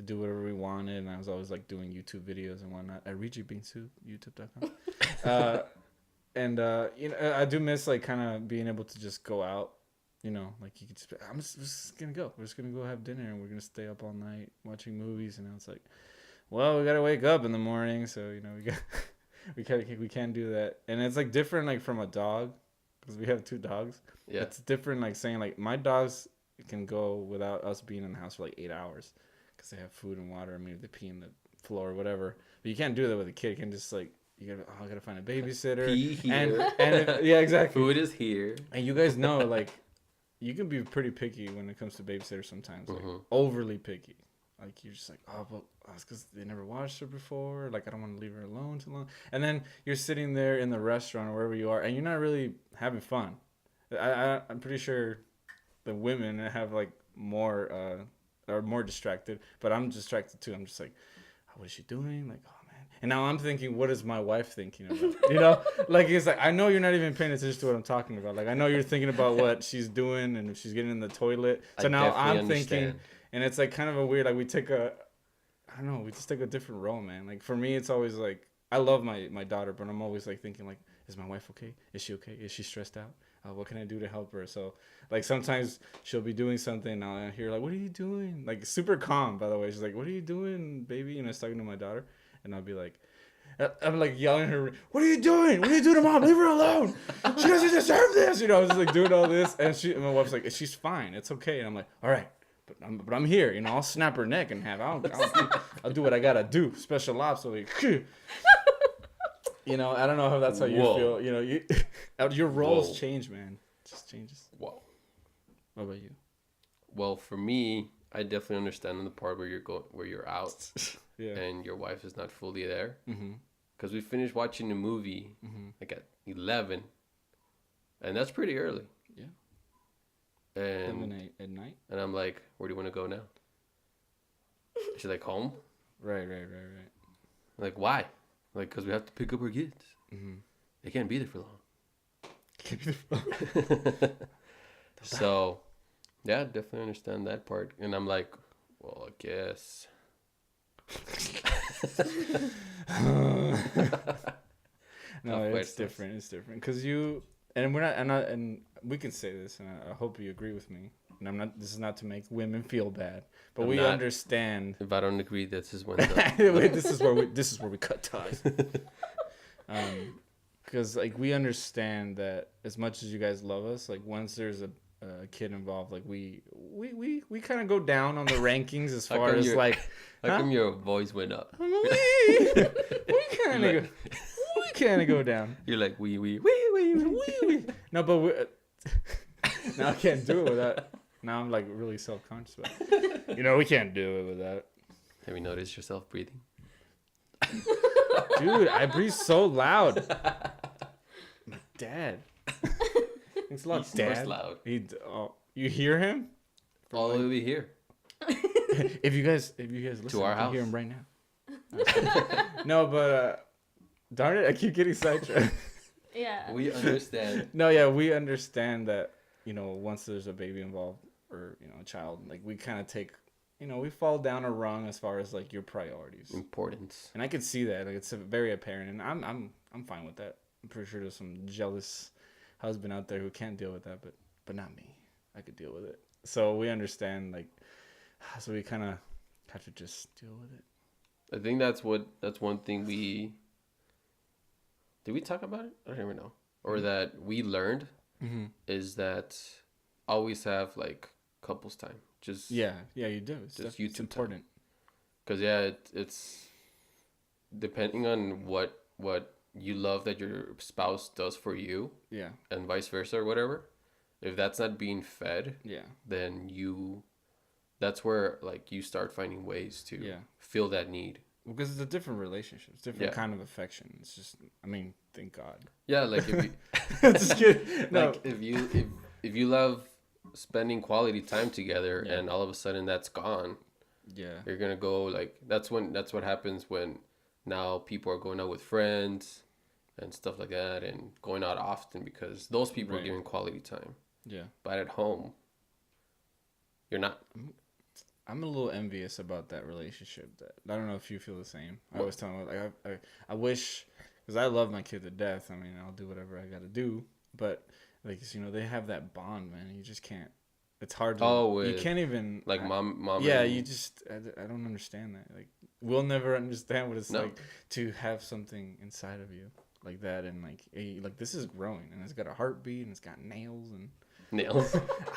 do whatever we wanted, and I was always like doing YouTube videos and whatnot at Rejectbeansoup, youtube.com. And you know, I do miss like kind of being able to just go out you know, like you could just, I'm just gonna go. We're just gonna go have dinner and we're gonna stay up all night watching movies. And I was like, well, we gotta wake up in the morning, so you know we can't do that. And it's like different like from a dog, because we have 2 dogs. Yeah, it's different like saying like my dogs can go without us being in the house for like 8 hours because they have food and water. I mean, if they pee in the floor or whatever, but you can't do that with a kid. You can just like. I gotta find a babysitter. Pee here. Yeah, exactly. Food is here. And you guys know, like, you can be pretty picky when it comes to babysitters sometimes. Like, overly picky. Like, you're just like, oh, but it's because they never watched her before. Like, I don't want to leave her alone too long. And then you're sitting there in the restaurant or wherever you are, and you're not really having fun. I'm pretty sure the women have, like, are more distracted. But I'm distracted, too. I'm just like, oh, what is she doing? Like, oh. And now I'm thinking, what is my wife thinking about? You know, like it's like I know you're not even paying attention to what I'm talking about. Like I know you're thinking about what she's doing and if she's getting in the toilet. So now I'm thinking, and it's like kind of a weird. Like we just take a different role, man. Like for me, it's always like I love my daughter, but I'm always like thinking like, is my wife okay? Is she okay? Is she stressed out? What can I do to help her? So like sometimes she'll be doing something and I'll hear like, what are you doing? Like super calm, by the way. She's like, what are you doing, baby? And I was talking to my daughter. And I'll be like, I'm like yelling at her, what are you doing? What are you doing to mom? Leave her alone. She doesn't deserve this. You know, I was just like doing all this. And my wife's like, she's fine. It's okay. And I'm like, all right, but I'm here. You know, I'll snap her neck in half. I'll do what I got to do. Special ops. So like, you know, I don't know if that's how you feel. You know, your roles change, man. It just changes. Whoa. What about you? Well, for me, I definitely understand the part where you're out. Yeah. And your wife is not fully there. Because we finished watching the movie like at 11. And that's pretty early. Yeah. And at night? And I'm like, where do you want to go now? She's like, home? Right. I'm like, why? Like, because we have to pick up our kids. They can't be there for long. So, yeah, definitely understand that part. And I'm like, well, I guess... No, it's different. It's different because you and we're not and we can say this, and I hope you agree with me. And I'm not. This is not to make women feel bad, but we understand. If I don't agree, this is when. This is where we cut ties. Because like we understand that as much as you guys love us, like once there's a kid involved, like we kind of go down on the rankings as far as like how come your voice went up? we kind of go down. You're like we. No, but now I can't do it without. Now I'm like really self-conscious about it. You know, we can't do it without. Have you noticed yourself breathing? Dude, I breathe so loud. My dad. Thanks a lot, He's Dad. Loud. You hear him? All the way here. If you guys listen, to our house, you hear him right now. No, but darn it, I keep getting sidetracked. Yeah. We understand. No, yeah, we understand that, you know, once there's a baby involved or, you know, a child, like we kind of take, you know, we fall down a rung as far as like your priorities. Importance. And I can see that. Like it's very apparent, and I'm fine with that. I'm pretty sure there's some jealous husband out there who can't deal with that, but not me. I could deal with it. So we understand, like, so we kind of have to just deal with it. I think that's one thing did we talk about it? I don't even know. Or that we learned is that always have like couples time. Just yeah, you do. It's important. Because it's depending on what you love that your spouse does for you. Yeah. And vice versa or whatever. If that's not being fed, then that's where like you start finding ways to fill that need. Because it's a different relationship. It's a different kind of affection. It's just, I mean, thank God. Yeah, like if you just kidding. No. Like if you love spending quality time together and all of a sudden that's gone. Yeah. You're gonna go like that's what happens when now people are going out with friends and stuff like that and going out often because those people are giving quality time. Yeah. But at home, you're not. I'm a little envious about that relationship. That I don't know if you feel the same. I always tell them like I wish, because I love my kid to death. I mean, I'll do whatever I got to do. But like, you know, they have that bond, man. You just can't. It's hard to. You can't even. Like mom. Yeah, you just. I don't understand that. Like, we'll never understand what it's like to have something inside of you like that, and like this is growing, and it's got a heartbeat, and it's got nails and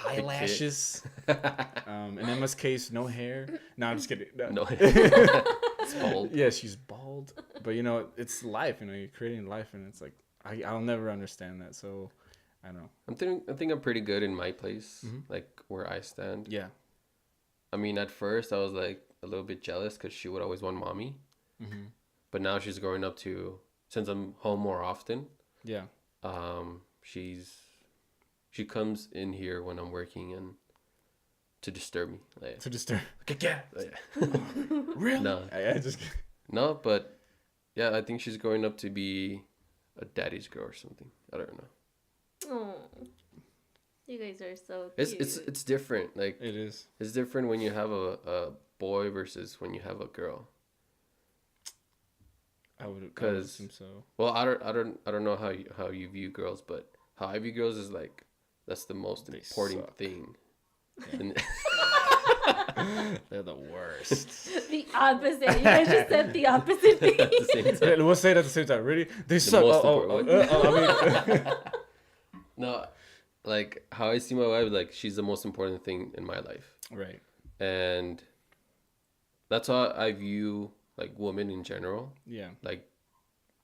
eyelashes. In Emma's case, no hair. No, I'm just kidding. No hair. It's bald. Yeah, she's bald. But you know, it's life. You know, you're creating life, and it's like I'll never understand that. So I don't know. I think I'm pretty good in my place, like where I stand. Yeah. I mean, at first I was like a little bit jealous because she would always want mommy. But now she's growing up to, since I'm home more often. Yeah. She comes in here when I'm working and to disturb me. Like, to disturb. Like, yeah. Really? No. I just. No, but yeah, I think she's growing up to be a daddy's girl or something. I don't know. Oh, you guys are so cute. It's different. Like, it is. It's different when you have a boy versus when you have a girl. I would assume so. Well, I don't know how you view girls, but how I view girls is like that's the most important thing. They're the worst. The opposite. You guys just said the opposite thing. At the same time. We'll say it at the same time. Ready? They suck. No, like how I see my wife, like she's the most important thing in my life. Right. And that's how I view like women in general. Yeah. Like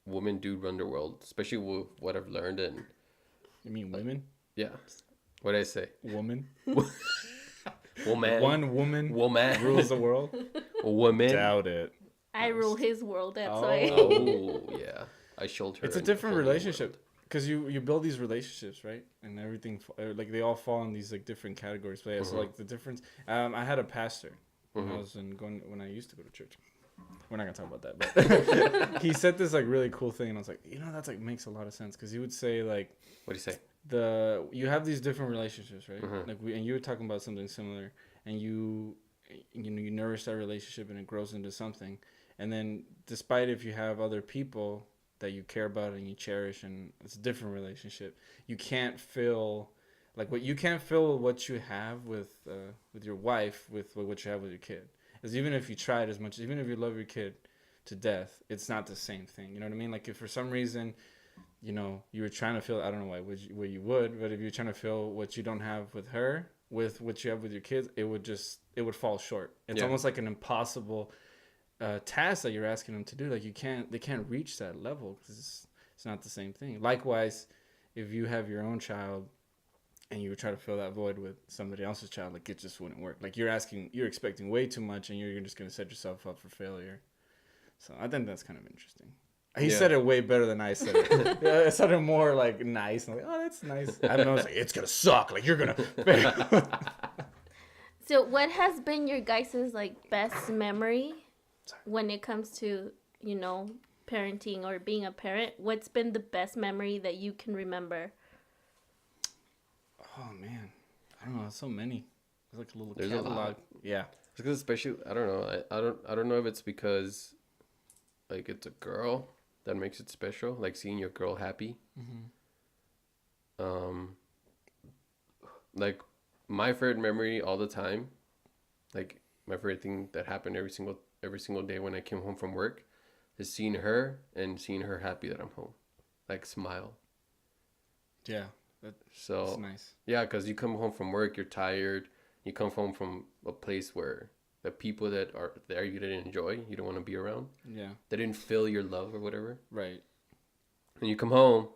women do run the world, especially with what I've learned. And you mean women? Yeah. What did I say? Woman. Woman. One woman rules the world. Woman. Doubt it. I rule his world. That's why. Oh yeah. I showed her. It's a different relationship. Because you build these relationships, right? And everything, like, they all fall in these, like, different categories. But, yeah, so, like, the difference... I had a pastor when when I used to go to church. We're not going to talk about that. But he said this, like, really cool thing. And I was like, you know, that's, like, makes a lot of sense. Because he would say, like... What do you say? You have these different relationships, right? Like, and you were talking about something similar. And you nourish that relationship and it grows into something. And then, despite if you have other people... that you care about and you cherish, and it's a different relationship. You can't fill what you have with your wife with what you have with your kid. Because even if you tried as much, even if you love your kid to death, it's not the same thing. You know what I mean? Like if for some reason, you know, you were trying to fill, I don't know why you would, but if you're trying to fill what you don't have with her, with what you have with your kids, it would fall short. It's almost like an impossible task that you're asking them to do. Like they can't reach that level because it's not the same thing. Likewise, if you have your own child and you try to fill that void with somebody else's child, like it just wouldn't work. Like you're expecting way too much and you're just going to set yourself up for failure. So I think that's kind of interesting. He said it way better than I said it. It sounded more like nice. I'm like, oh, that's nice. I don't know. It's like, it's going to suck. Like you're going to fail. So what has been your guys' like best memory when it comes to, you know, parenting or being a parent? What's been the best memory that you can remember? Oh man, I don't know. So many. There's like a little catalog. A lot. Yeah. Because especially, I don't know. I don't know if it's because, like, it's a girl that makes it special. Like seeing your girl happy. Like my favorite memory all the time, like my favorite thing that happened every single day when I came home from work is seeing her and seeing her happy that I'm home. Like smile. Yeah. That's nice. Yeah, because you come home from work, you're tired. You come home from a place where the people that are there you didn't enjoy, you don't want to be around. Yeah. They didn't feel your love or whatever. Right. And you come home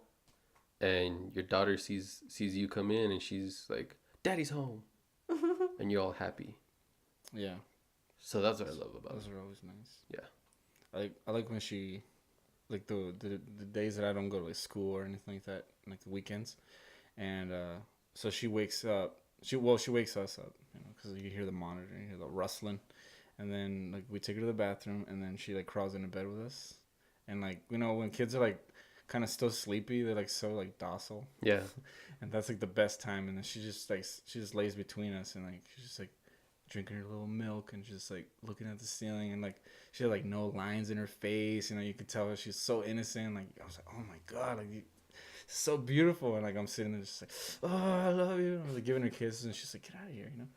and your daughter sees you come in and she's like, Daddy's home. And you're all happy. Yeah. So that's what I love about it. Those are always nice. Yeah. I like when she, like the days that I don't go to like school or anything like that, like the weekends, and so she wakes up. She wakes us up, you know, because you hear the monitor, you hear the rustling, and then like we take her to the bathroom, and then she like crawls into bed with us, and like you know when kids are like kind of still sleepy, they're like so like docile. Yeah. And that's like the best time, and then she just lays between us, and like she's just like drinking her little milk and just like looking at the ceiling, and like she had like no lines in her face, you know, you could tell her she's so innocent. Like I was like, oh my god, like so beautiful. And like I'm sitting there just like, oh, I love you. I'm like giving her kisses, and she's like, get out of here, you know.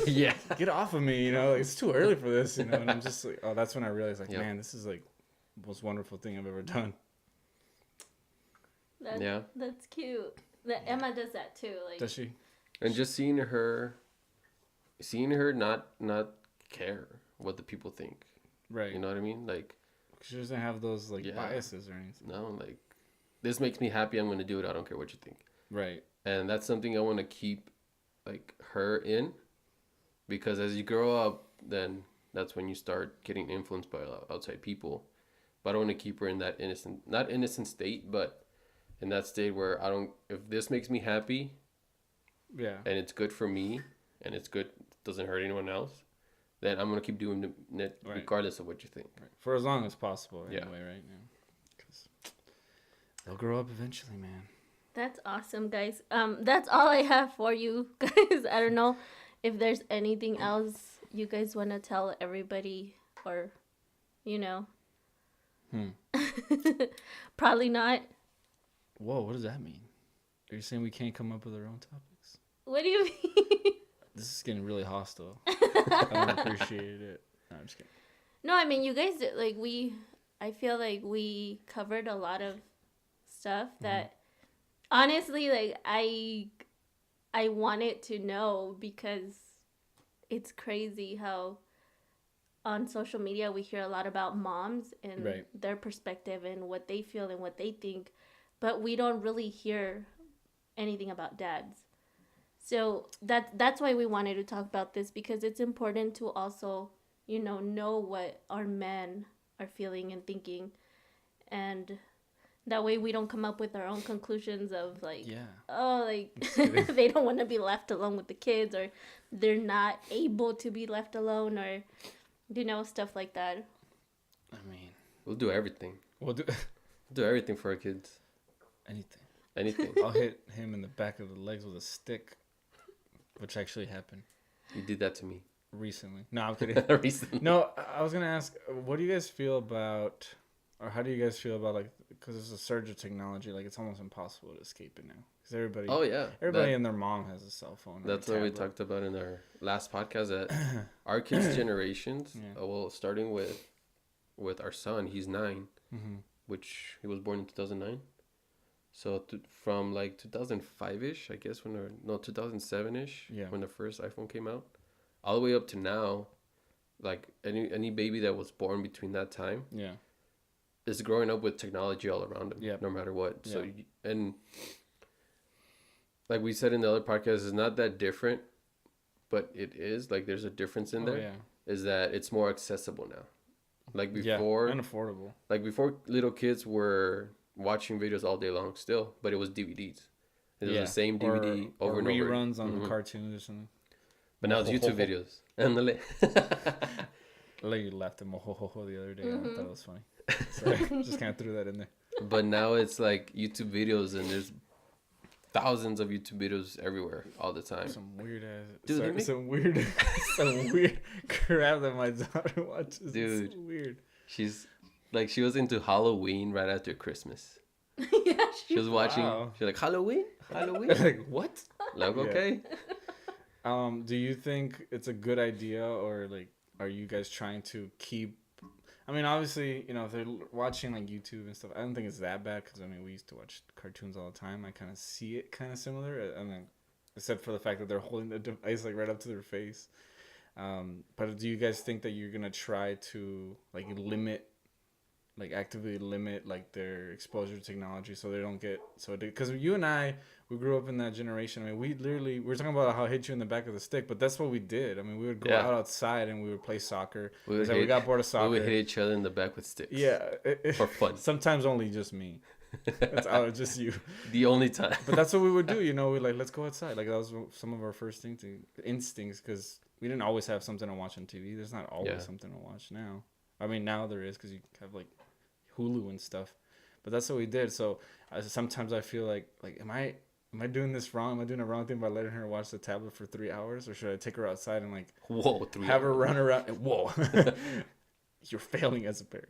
Yeah. Get off of me, you know. Like, it's too early for this, you know. And I'm just like, oh, that's when I realized, like, yep. man, this is like the most wonderful thing I've ever done. That's cute. Emma does that too. Like, does she? And just seeing her not care what the people think. Right. You know what I mean? Like, she doesn't have those like biases or anything. No, like, this makes me happy. I'm gonna do it. I don't care what you think. Right. And that's something I want to keep, like, her in, because as you grow up, then that's when you start getting influenced by outside people. But I want to keep her in that not innocent state, but in that state where if this makes me happy, and it's good for me, and it's good, doesn't hurt anyone else, then I'm gonna keep doing it regardless of what you think. Right. For as long as possible, anyway, right? Because they'll grow up eventually, man. That's awesome, guys. That's all I have for you guys. I don't know if there's anything else you guys want to tell everybody, or, you know. Probably not. Whoa, what does that mean? Are you saying we can't come up with our own topics? What do you mean? This is getting really hostile. I don't appreciate it. No, I'm just kidding. No, I mean, you guys, like, I feel like we covered a lot of stuff that, honestly, like, I wanted to know, because it's crazy how on social media we hear a lot about moms and their perspective and what they feel and what they think, but we don't really hear anything about dads. So that's why we wanted to talk about this, because it's important to also, you know what our men are feeling and thinking, and that way we don't come up with our own conclusions of like, they don't want to be left alone with the kids, or they're not able to be left alone, or, you know, stuff like that. I mean, we'll do everything. We'll do everything for our kids. Anything. I'll hit him in the back of the legs with a stick, which actually happened. You did that to me recently. No, I'm kidding. Recently. No, I was gonna ask, what do you guys feel about, or how do you guys feel about, like, because there's a surge of technology, like, it's almost impossible to escape it now. Because everybody and their mom has a cell phone. That's what we talked about in our last podcast. That our kids' generations, starting with our son, he's 9, which he was born in 2009. So from like 2005-ish, I guess, 2007-ish, when the first iPhone came out, all the way up to now, like any baby that was born between that time, is growing up with technology all around them, no matter what. So and like we said in the other podcast, it's not that different, but it is, like, there's a difference in there. Is that it's more accessible now. Like before, and affordable. Like before, little kids were watching videos all day long still, but it was DVDs. It was the same DVD over and over. Reruns on the cartoons or something. But now it's YouTube videos. Like, you laughed at Mohohoho the other day. I thought it was funny. Sorry, just kind of threw that in there. But now it's like YouTube videos, and there's thousands of YouTube videos everywhere all the time. Some weird ass, some weird crap that my daughter watches. Dude, it's so weird. She was into Halloween right after Christmas. She was watching. She's like, Halloween. Like, what? Like, okay. Do you think it's a good idea, or like, are you guys trying to keep? I mean, obviously, you know, if they're watching like YouTube and stuff, I don't think it's that bad, because I mean, we used to watch cartoons all the time. I kind of see it kind of similar, I mean, except for the fact that they're holding the device like right up to their face. But do you guys think that you're gonna try to like actively limit like their exposure to technology, so they don't get because you and I, we grew up in that generation. I mean, we were talking about how I hit you in the back of the stick, but that's what we did. I mean, we would go outside and we would play soccer. We got bored of soccer. We would hit each other in the back with sticks. Yeah, for fun. Sometimes only just me. That's just you. The only time. But that's what we would do. You know, we let's go outside. Like, that was some of our first instincts, because we didn't always have something to watch on TV. There's not always something to watch now. I mean, now there is, because you have like Hulu and stuff, but that's what we did. So sometimes I feel like am I doing this wrong? Am I doing a wrong thing by letting her watch the tablet for 3 hours, or should I take her outside and like 3 have hours. her run around? Whoa. you're failing as a parent.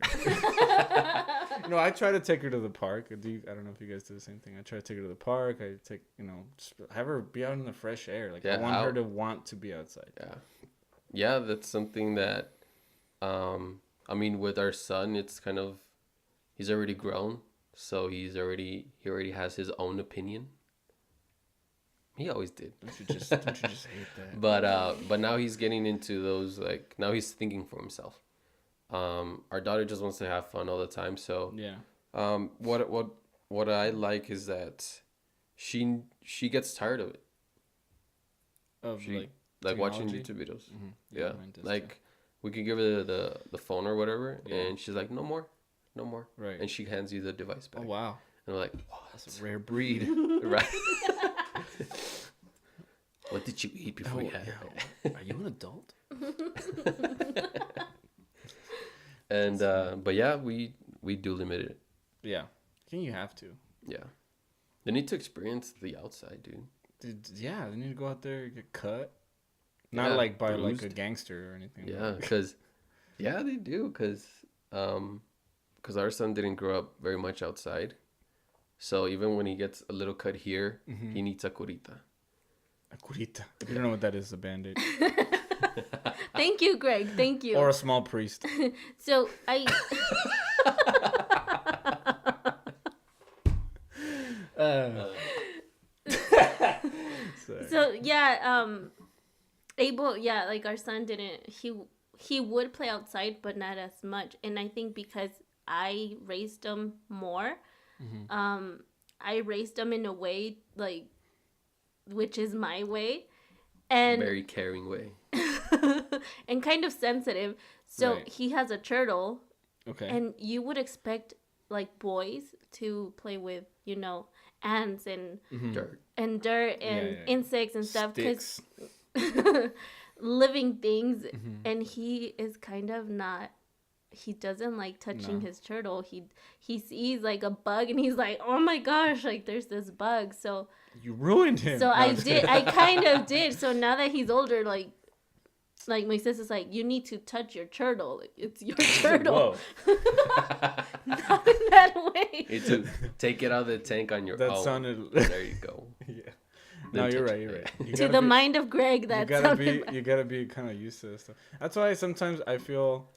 I try to take her to the park. I don't know if you guys do the same thing. I try to take her to the park. I take, just have her be out in the fresh air. Like, I want her to want to be outside. Yeah. Yeah, that's something that, with our son, it's kind of, he's already grown. So he already has his own opinion. He always did. Don't you just hate that? But now he's getting into those, like, now he's thinking for himself. Our daughter just wants to have fun all the time. So yeah. What I like is that she gets tired of it. Like watching YouTube videos. Mm-hmm. Yeah. Like we could give her the phone or whatever, and she's like, no more. Right. And she hands you the device back. Oh wow. And we're like, wow, that's a rare breed. Right. What did you eat before you had it? Are you an adult? And but yeah, we do limit it. Yeah. I think you have to. Yeah. They need to experience the outside, dude. Yeah, they need to go out there and get cut. Not like by bruised. Like a gangster or anything. Yeah, because they do, because our son didn't grow up very much outside. So even when he gets a little cut here, mm-hmm. he needs a curita. A curita. If you don't know what that is, a Band-Aid. Thank you, Greg. Thank you. Or a small priest. So So yeah, Abel, yeah, like our son didn't. He would play outside, but not as much. And I think because I raised him more, mm-hmm. I raised him in a way like, which is my way, and very caring way, and kind of sensitive. So right. He has a turtle. Okay. And you would expect like boys to play with, ants and mm-hmm. dirt and insects and stuff, because living things. Mm-hmm. And he is kind of not. He doesn't like touching his turtle. He sees like a bug and he's like, oh my gosh, like there's this bug. So you ruined him. So I kind of did. So now that he's older, like my sister's like, you need to touch your turtle. Like, it's your turtle. Whoa. Not in that way. You need to take it out of the tank on your own. That sounded... There you go. Yeah. No, you're right. You to the mind of Greg, you gotta be kind of used to this stuff. That's why sometimes I feel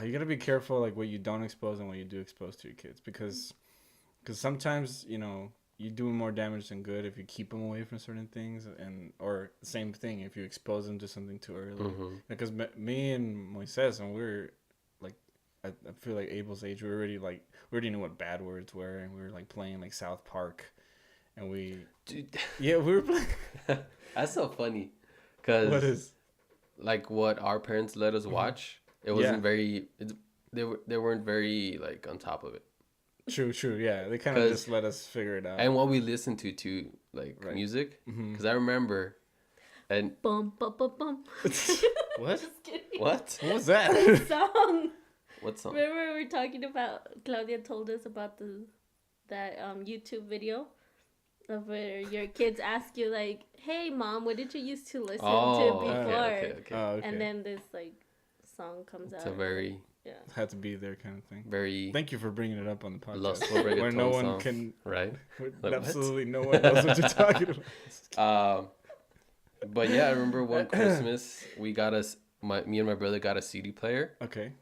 you gotta be careful, like what you don't expose and what you do expose to your kids, because sometimes you do more damage than good if you keep them away from certain things, or the same thing if you expose them to something too early. Mm-hmm. Because me and Moises, and we're like, I feel like Abel's age, we already knew what bad words were, and we were like playing like South Park, and we were playing. That's so funny, because what is like what our parents let us watch. It wasn't very. They weren't very like on top of it. True. Yeah, they kind of just let us figure it out. And what we listened to like music, because I remember, and bum bum bum bum. What? Just kidding. What? What was that? Song. What song? Remember we were talking about? Claudia told us about that YouTube video of where your kids ask you like, "Hey, mom, what did you used to listen to before?" Okay. Okay. And then this like song comes out. It's a very. Yeah. Had to be there kind of thing. Very. Thank you for bringing it up on the podcast. Where no one song, can. Right. Like, absolutely no one knows what you're talking about. But yeah, I remember one Christmas me and my brother got a CD player. Okay.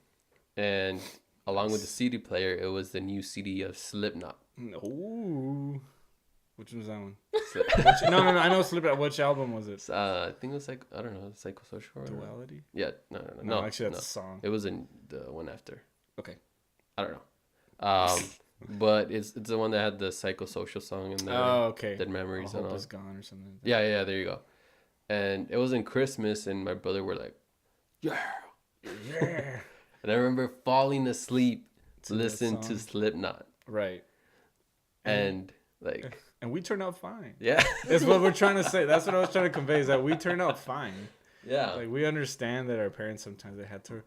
And along with the CD player, it was the new CD of Slipknot. Ooh. Which one was that one? No. I know Slipknot. Which album was it? I think it was like, I don't know, Psychosocial. Duality? Yeah. No. Actually, that's a song. It was in the one after. Okay. I don't know. But it's the one that had the Psychosocial song in there. Oh, okay. Dead Memories and all. Hope Is Gone or something like that. Yeah, there you go. And it was in Christmas, and my brother were like, yeah. And I remember falling asleep to listen to Slipknot. Right. And like... And we turned out fine. Yeah. That's what we're trying to say. That's what I was trying to convey, is that we turned out fine. Yeah. Like, we understand that our parents, sometimes they had to,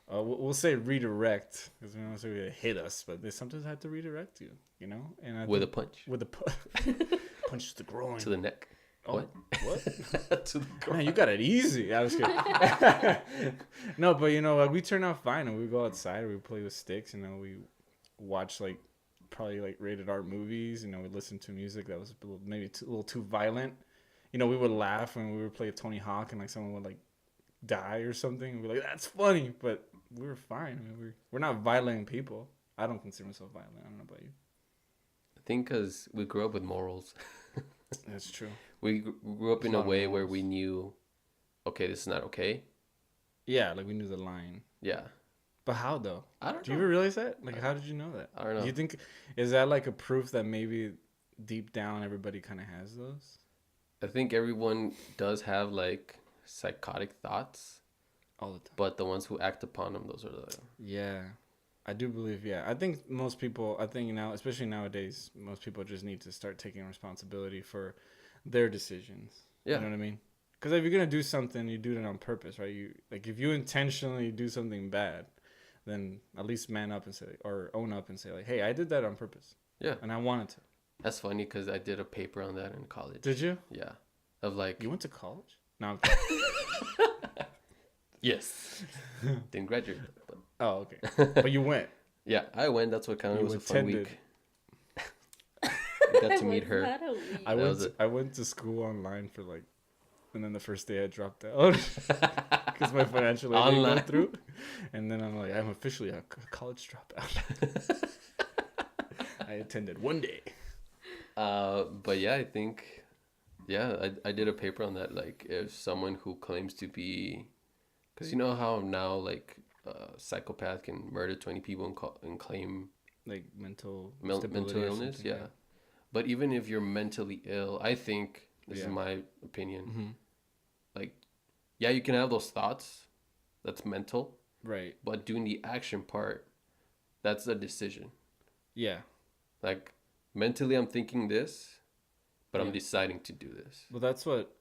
we'll say redirect, because we don't say they hit us, but they sometimes had to redirect you, And with a punch. With a punch to the groin. To the neck. What? To the ground. Man, you got it easy. I was kidding. No, but we turn out fine, and we go outside, we play with sticks, we watch probably rated R movies. We listen to music that was maybe a little too violent. We would laugh when we would play Tony Hawk and someone would die or something. We're like, that's funny, but we were fine. I mean, we're not violent people. I don't consider myself violent. I don't know about you. I think because we grew up with morals. That's true. We grew up in a way where we knew, okay, this is not okay. Yeah, we knew the line. Yeah. But how though? I don't know. Do you ever realize that? How did you know that? I don't know. Do you think, is that a proof that maybe deep down everybody kind of has those? I think everyone does have psychotic thoughts. All the time. But the ones who act upon them, those are the... Yeah. I do believe, yeah. I think most people, now, especially nowadays, most people just need to start taking responsibility for their decisions. Yeah. You know what I mean? Because if you're going to do something, you do it on purpose, right? If you intentionally do something bad, then at least man up and say, or own up and say, hey, I did that on purpose. Yeah. And I wanted to. That's funny because I did a paper on that in college. Did you? Yeah. Of You went to college? No. Yes. Didn't graduate. But... Oh, okay. But you went. Yeah, I went. That's what counted. It was attended. A fun week. I got to meet her. I went to school online for and then the first day I dropped out because my financial aid didn't go through. And then I'm officially a college dropout. I attended one day. But yeah, I think, I did a paper on that. If someone who claims to be, because you know how now a psychopath can murder 20 people and claim mental illness. Yeah. But even if you're mentally ill, I think this is my opinion. Mm-hmm. You can have those thoughts. That's mental. Right. But doing the action part, that's a decision. Yeah. Mentally, I'm thinking this, but I'm deciding to do this. Well, that's what,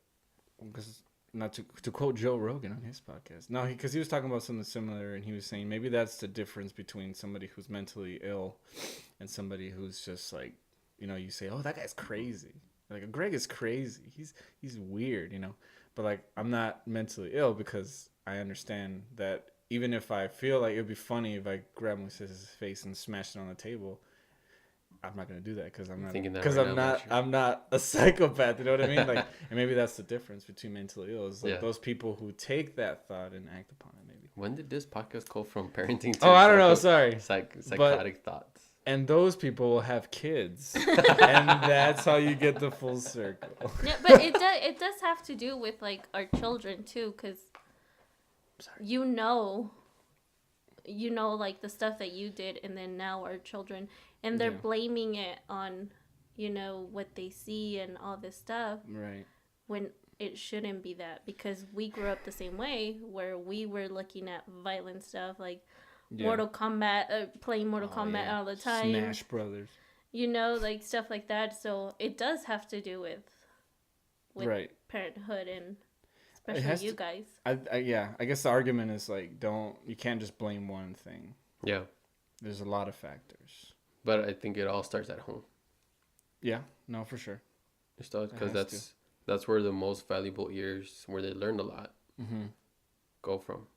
because not to quote Joe Rogan on his podcast. No, because he was talking about something similar, and he was saying maybe that's the difference between somebody who's mentally ill and somebody who's just you say, oh, that guy's crazy. Greg is crazy. He's weird, But I'm not mentally ill because I understand that even if I feel like it'd be funny if I grab my sister's face and smash it on the table, I'm not gonna do that because I'm not a psychopath. You know what I mean? And maybe that's the difference between mentally ill is those people who take that thought and act upon it. Maybe. When did this podcast go from parenting to? Oh, I don't know. Sorry. Psychotic thoughts. And those people will have kids, and that's how you get the full circle. Yeah, but it does have to do with our children too, because the stuff that you did, and then now our children, and they're blaming it on what they see and all this stuff, right? When it shouldn't be that, because we grew up the same way where we were looking at violent stuff Mortal Kombat, playing Mortal Kombat all the time. Smash Brothers. Stuff like that. So it does have to do with parenthood, and especially you guys. I guess the argument is you can't just blame one thing. Yeah. There's a lot of factors. But I think it all starts at home. Yeah, no, for sure. It starts because that's where the most valuable years, where they learned a lot, go from.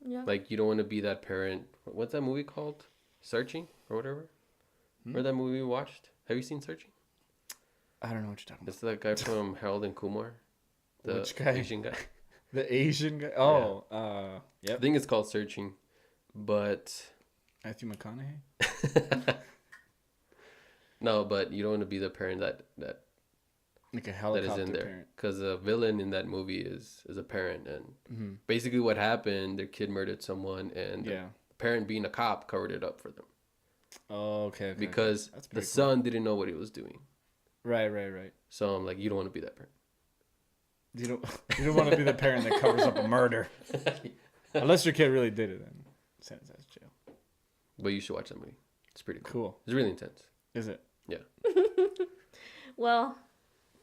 Yeah. You don't want to be that parent. What's that movie called? Searching or whatever? Or that movie we watched? Have you seen Searching? I don't know what you're talking about. It's that guy from Harold and Kumar. Which guy? Asian guy. The Asian guy? Oh, yep. I think it's called Searching, but... Matthew McConaughey? No, but you don't want to be the parent that a helicopter that is in there, parent. Because the villain in that movie is a parent, and basically what happened, their kid murdered someone, and the parent, being a cop, covered it up for them. Oh, okay. Because the son didn't know what he was doing. Right. So I'm like, you don't want to be that parent. You don't want to be the parent that covers up a murder, unless your kid really did it. Then send it to jail. But you should watch that movie. It's pretty cool. It's really intense. Is it? Yeah.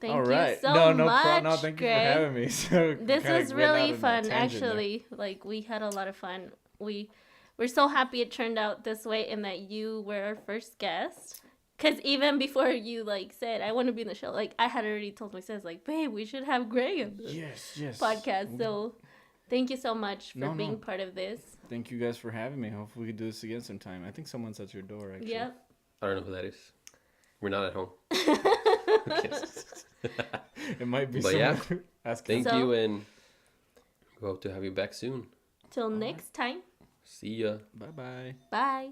Thank you so much. No, thank you for having me. So this was really fun, actually. We had a lot of fun. We're so happy it turned out this way, and that you were our first guest, Because even before you like said I want to be in the show, like I had already told my sis like, babe, we should have Greg on the podcast. So thank you so much for being part of this. Thank you guys for having me. Hopefully we can do this again sometime. I think someone's at your door actually. Yep. I don't know who that is. We're not at home. It might be but someone. Yeah. Thank you, and we hope to have you back soon. Till next time. See ya. Bye-bye. Bye.